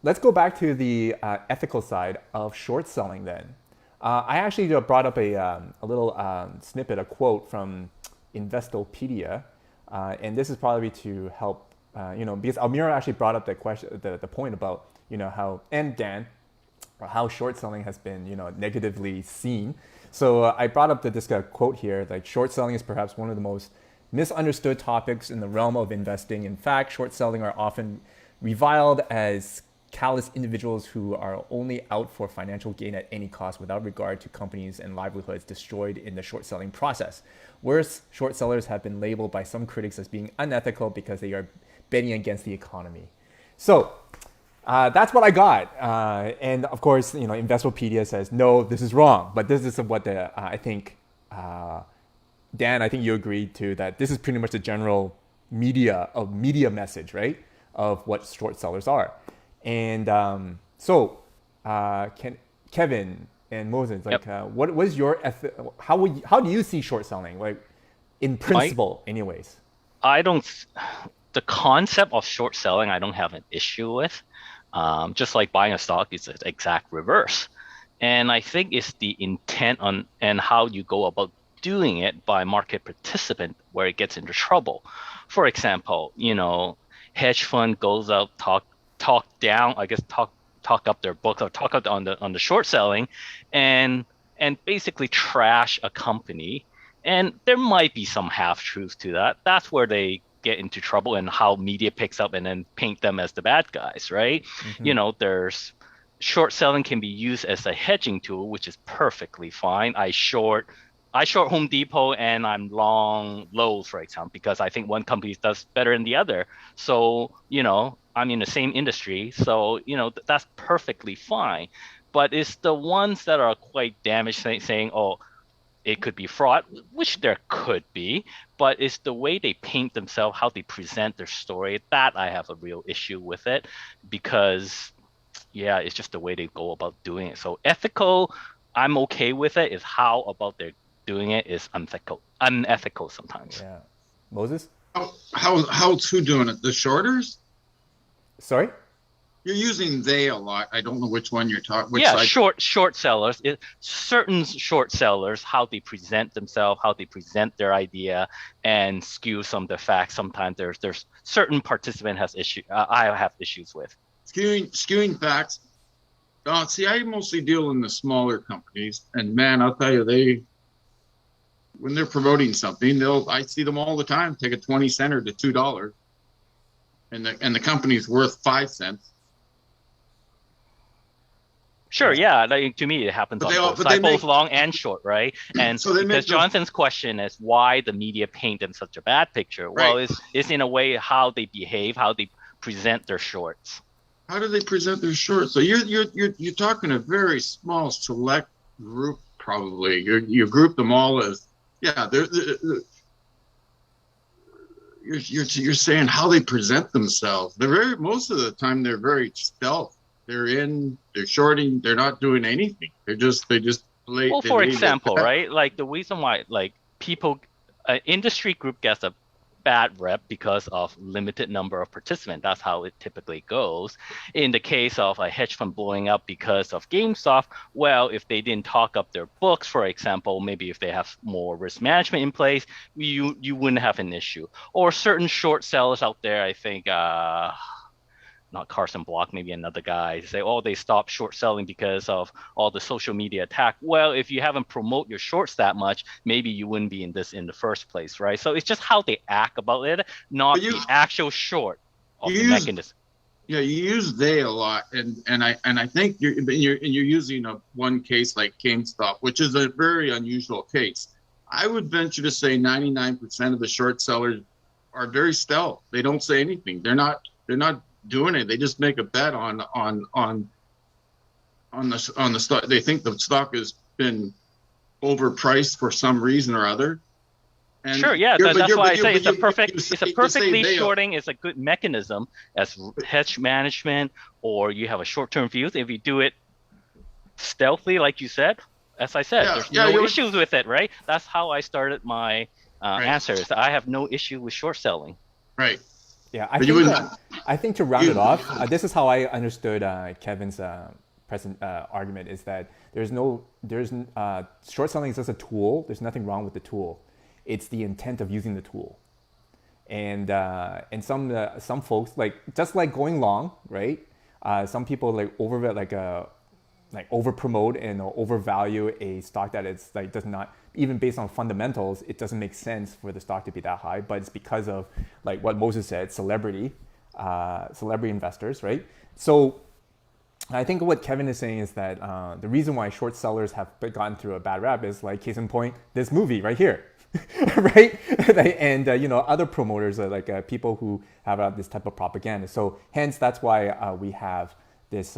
Let's go back to the ethical side of short selling then. I actually brought up a little snippet, a quote from Investopedia, and this is probably to help, because Almira actually brought up the question, the point about, how, and Dan, how short selling has been, negatively seen. So I brought up this quote here, like short selling is perhaps one of the most misunderstood topics in the realm of investing. In fact, short selling are often reviled as callous individuals who are only out for financial gain at any cost without regard to companies and livelihoods destroyed in the short selling process. Worse, short sellers have been labeled by some critics as being unethical because they are betting against the economy. So that's what I got. And of course, Investopedia says, no, this is wrong. But this is what I think, Dan, I think you agreed to that this is pretty much the general media message, right? Of what short sellers are. And Kevin and Moses, like, what was your how do you see short selling, like, in principle, anyways? The concept of short selling, I don't have an issue with. Just like buying a stock, it's the exact reverse. And I think it's the intent on and how you go about doing it by market participant where it gets into trouble. For example, hedge fund goes out, talk down, I guess talk up their book or talk up on the short selling, and basically trash a company. And there might be some half truth to that. That's where they get into trouble and how media picks up and then paint them as the bad guys, right? There's short selling can be used as a hedging tool, which is perfectly fine. I short Home Depot and I'm long Lowe's, for example, because I think one company does better than the other. So, I'm in the same industry. So, that's perfectly fine. But it's the ones that are quite damaged saying, oh, it could be fraud, which there could be, but it's the way they paint themselves, how they present their story, that I have a real issue with it, because yeah, it's just the way they go about doing it. So ethical, I'm okay with it. It's how about they're doing it is unethical sometimes. Yeah. Moses? How's who doing it? The shorters? Sorry? You're using they a lot. I don't know which one you're talking. Yeah, side? short sellers. Certain short sellers, how they present themselves, how they present their idea, and skew some of the facts. Sometimes there's certain participant has issue. I have issues with skewing facts. See, I mostly deal in the smaller companies, and man, I'll tell you, when they're promoting something, I see them all the time take a 20 center to $2, and the company's worth 5 cents. Sure, yeah. To me, it happens on both sides, both long and short, right? And so because Jonathan's question is why the media paint them such a bad picture. Right. Well, it's in a way how they behave, how they present their shorts. How do they present their shorts? So you're talking a very small select group, probably. You group them all as you're saying how they present themselves. Most of the time they're very stealth. They're shorting, they're not doing anything. They just play. Well, for example, right? Like the reason why people, industry group gets a bad rep because of limited number of participants. That's how it typically goes. In the case of a hedge fund blowing up because of GameStop, well, if they didn't talk up their books, for example, maybe if they have more risk management in place, you wouldn't have an issue. Or certain short sellers out there, I think, not Carson Block, maybe another guy, say, oh, they stopped short selling because of all the social media attack. Well, if you haven't promote your shorts that much, maybe you wouldn't be in this in the first place, right? So it's just how they act about it, not the actual short of the mechanism. Yeah, you use they a lot, and I think you're using one case like GameStop, which is a very unusual case. I would venture to say 99% of the short sellers are very stealth. They don't say anything. They're not doing it. They just make a bet on the stock. They think the stock has been overpriced for some reason or other. And sure, yeah, that's why I say it's a perfectly shorting is a good mechanism as hedge management, or you have a short-term view. If you do it stealthily, like you said, as I said, there's no issues with it, right? That's how I started my answers. I have no issue with short selling. Right. Yeah, I think to round it off, this is how I understood Kevin's present argument is that short selling is just a tool. There's nothing wrong with the tool. It's the intent of using the tool. And some folks just like going long, right? Some people over promote and overvalue a stock that it's does not, even based on fundamentals, it doesn't make sense for the stock to be that high, but it's because of what Moses said, celebrity investors, right? So I think what Kevin is saying is that the reason why short sellers have gotten through a bad rap is case in point, this movie right here, right? And other promoters are people who have this type of propaganda. So hence that's why we have this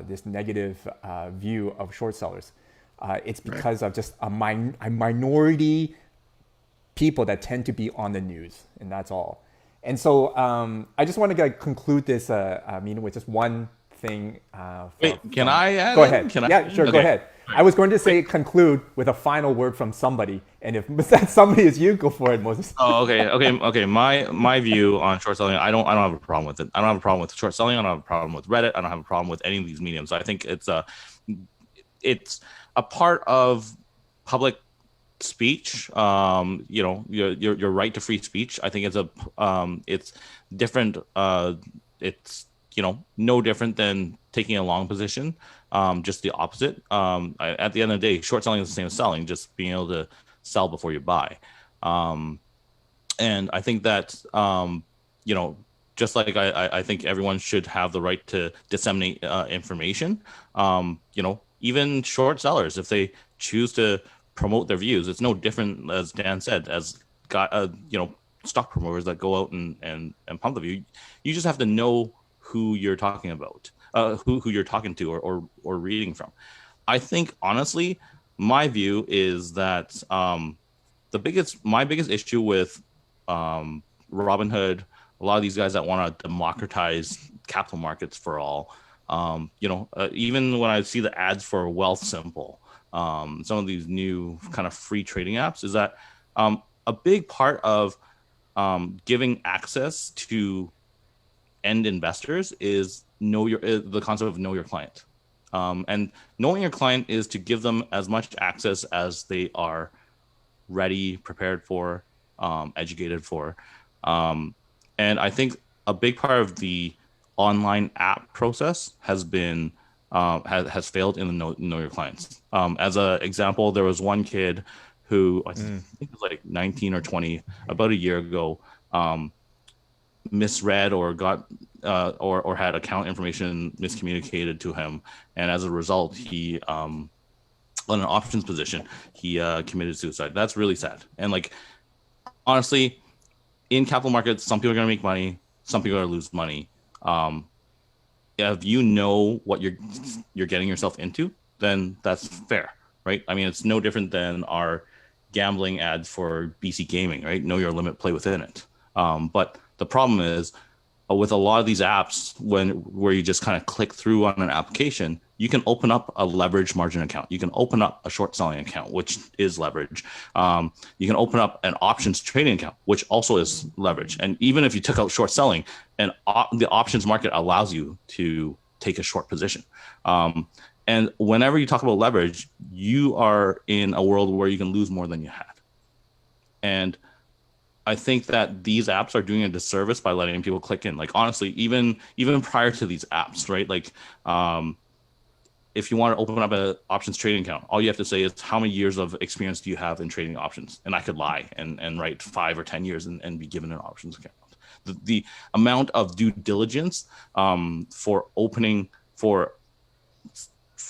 this negative view of short sellers. It's because of just a minority people that tend to be on the news, and that's all. And so I just want to conclude this meeting with just one thing. Wait, can I add? Go ahead. Can I? Yeah, sure. Okay. Go ahead. I was going to say conclude with a final word from somebody, and if that somebody is you, go for it, Moses. Oh, okay. My view on short selling, I don't have a problem with it. I don't have a problem with short selling. I don't have a problem with Reddit. I don't have a problem with any of these mediums. I think it's a part of public speech. Your right to free speech. I think it's different. It's no different than taking a long position. Just the opposite. At the end of the day, short selling is the same as selling. Just being able to sell before you buy. And I think that just like I think everyone should have the right to disseminate information. Even short sellers, if they choose to promote their views, it's no different, as Dan said, as stock promoters that go out and pump the view. You just have to know who you're talking about, who you're talking to or reading from. I think honestly, my view is that my biggest issue with Robinhood, a lot of these guys that want to democratize capital markets for all, even when I see the ads for Wealthsimple, some of these new kind of free trading apps, is that a big part of giving access to end investors is the concept of know your client. And knowing your client is to give them as much access as they are ready, prepared for, educated for. And I think a big part of the online app process has been has failed in the know your clients. As an example, there was one kid who I think was like 19 or 20 about a year ago, misread or got or had account information miscommunicated to him, and as a result, he on an options position, he committed suicide. That's really sad. And like honestly, in capital markets, some people are going to make money, some people are going to lose money. If you know what you're getting yourself into, then that's fair, right? I mean, it's no different than our gambling ads for BC Gaming, right? Know your limit, play within it. But the problem is with a lot of these apps, where you just kind of click through on an application, you can open up a leverage margin account. You can open up a short selling account, which is leverage. You can open up an options trading account, which also is leverage. And even if you took out short selling, and the options market allows you to take a short position. And whenever you talk about leverage, you are in a world where you can lose more than you had. And I think that these apps are doing a disservice by letting people click in. Like honestly, even prior to these apps, right? Like if you want to open up an options trading account, all you have to say is how many years of experience do you have in trading options? And I could lie and write 5 or 10 years and be given an options account. The amount of due diligence for opening for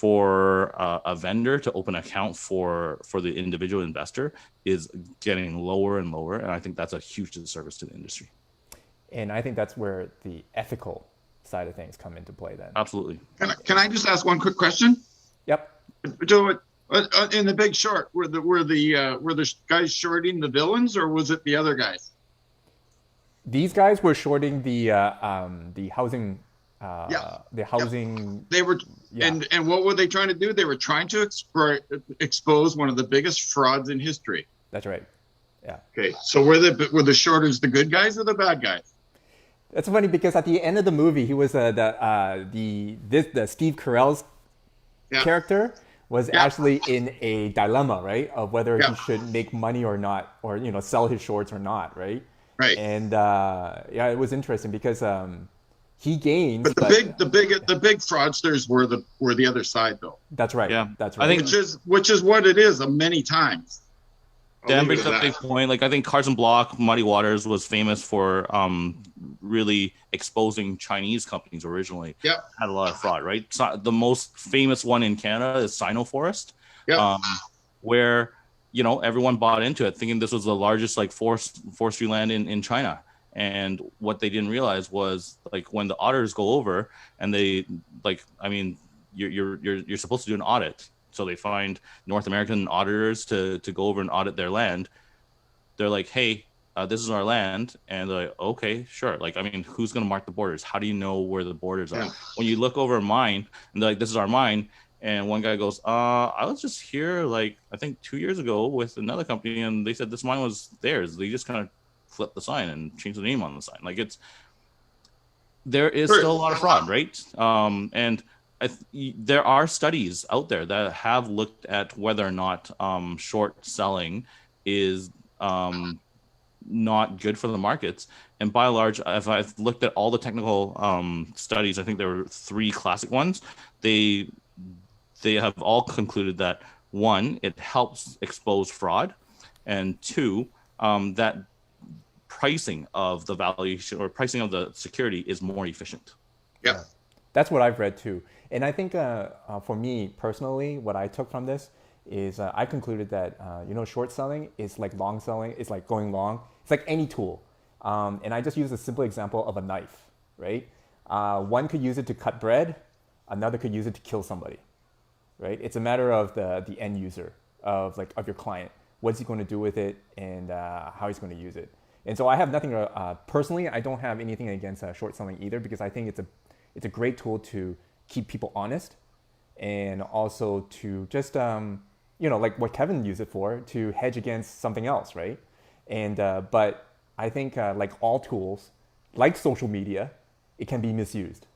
a vendor to open an account for the individual investor is getting lower and lower, and I think that's a huge disservice to the industry. And I think that's where the ethical side of things come into play then. Absolutely. Can I just ask one quick question? Yep. So, in The Big Short, were the guys shorting the villains, or was it the other guys? These guys were shorting the housing. The housing. They were, and what were they trying to do? They were trying to expose one of the biggest frauds in history. That's right. Yeah. Okay. So were the shorters the good guys or the bad guys? That's funny because at the end of the movie, he was the Steve Carell's character was actually in a dilemma, right, of whether he should make money or not, or sell his shorts or not, right? Right. And it was interesting because he gains. But the big fraudsters were the other side, though. That's right. Yeah, that's right. I think which is what it is many times. Dan brings up a big point. Like I think Carson Block, Muddy Waters was famous for really exposing Chinese companies originally. Yeah, had a lot of fraud, right? So the most famous one in Canada is Sino Forest, where everyone bought into it, thinking this was the largest like forestry land in China. And what they didn't realize was like when the auditors go over and they you're supposed to do an audit. So they find North American auditors to go over and audit their land. They're like, hey, this is our land. And they're like, okay, sure. Like, I mean, who's going to mark the borders? How do you know where the borders are? When you look over a mine and they're like, this is our mine. And one guy goes, I was just here like I think 2 years ago with another company, and they said this mine was theirs. They just kind of flipped the sign and changed the name on the sign. Like there is still a lot of fraud, right? And there are studies out there that have looked at whether or not short selling is not good for the markets. And by and large, if I've looked at all the technical studies, I think there were 3 classic ones. They have all concluded that 1, it helps expose fraud, and 2, that pricing of the valuation or pricing of the security is more efficient. Yeah. That's what I've read too. And I think for me personally, what I took from this is I concluded that, short selling is like long selling. It's like going long. It's like any tool. And I just use a simple example of a knife, right? One could use it to cut bread. Another could use it to kill somebody, right? It's a matter of the end user, of your client. What's he going to do with it, and how he's going to use it. And so I have nothing, personally, I don't have anything against short selling either, because I think it's a great tool to keep people honest, and also to just, like what Kevin used it for, to hedge against something else, right? And but I think like all tools, like social media, it can be misused.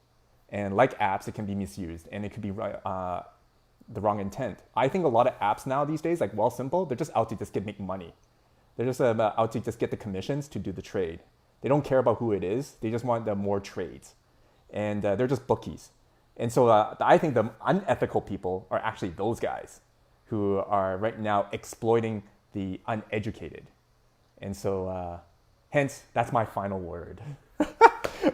And like apps, it can be misused, and it could be the wrong intent. I think a lot of apps now these days, like Wealthsimple, they're just out to just make money. They're just out to just get the commissions to do the trade. They don't care about who it is. They just want the more trades. And they're just bookies. And so I think the unethical people are actually those guys who are right now exploiting the uneducated. And so hence, that's my final word.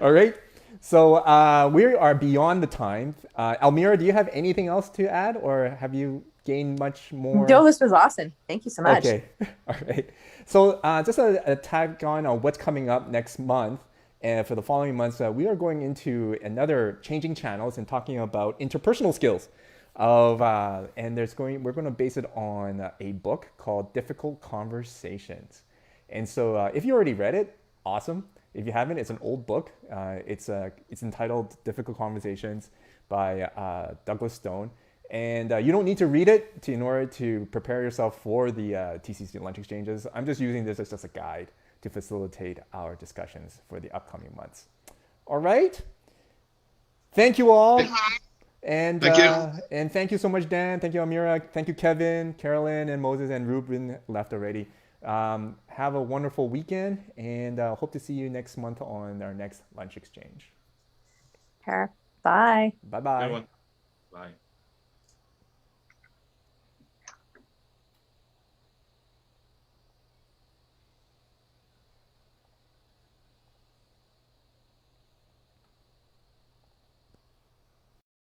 All right. So we are beyond the time. Almira, do you have anything else to add, or have you gained much more? No, this was awesome. Thank you so much. Okay. All right. So just a tag on what's coming up next month. And for the following months, we are going into another changing channels and talking about interpersonal skills. And we're going to base it on a book called Difficult Conversations. And so if you already read it, awesome. If you haven't, it's an old book. It's entitled Difficult Conversations by Douglas Stone. And you don't need to read it in order to prepare yourself for the TCC lunch exchanges. I'm just using this as just a guide to facilitate our discussions for the upcoming months. All right. Thank you all. And Thank you. And thank you so much, Dan. Thank you, Amira. Thank you, Kevin, Carolyn, and Moses, and Ruben left already. Have a wonderful weekend, and hope to see you next month on our next lunch exchange. Sure. Bye. Bye-bye. Everyone. Bye.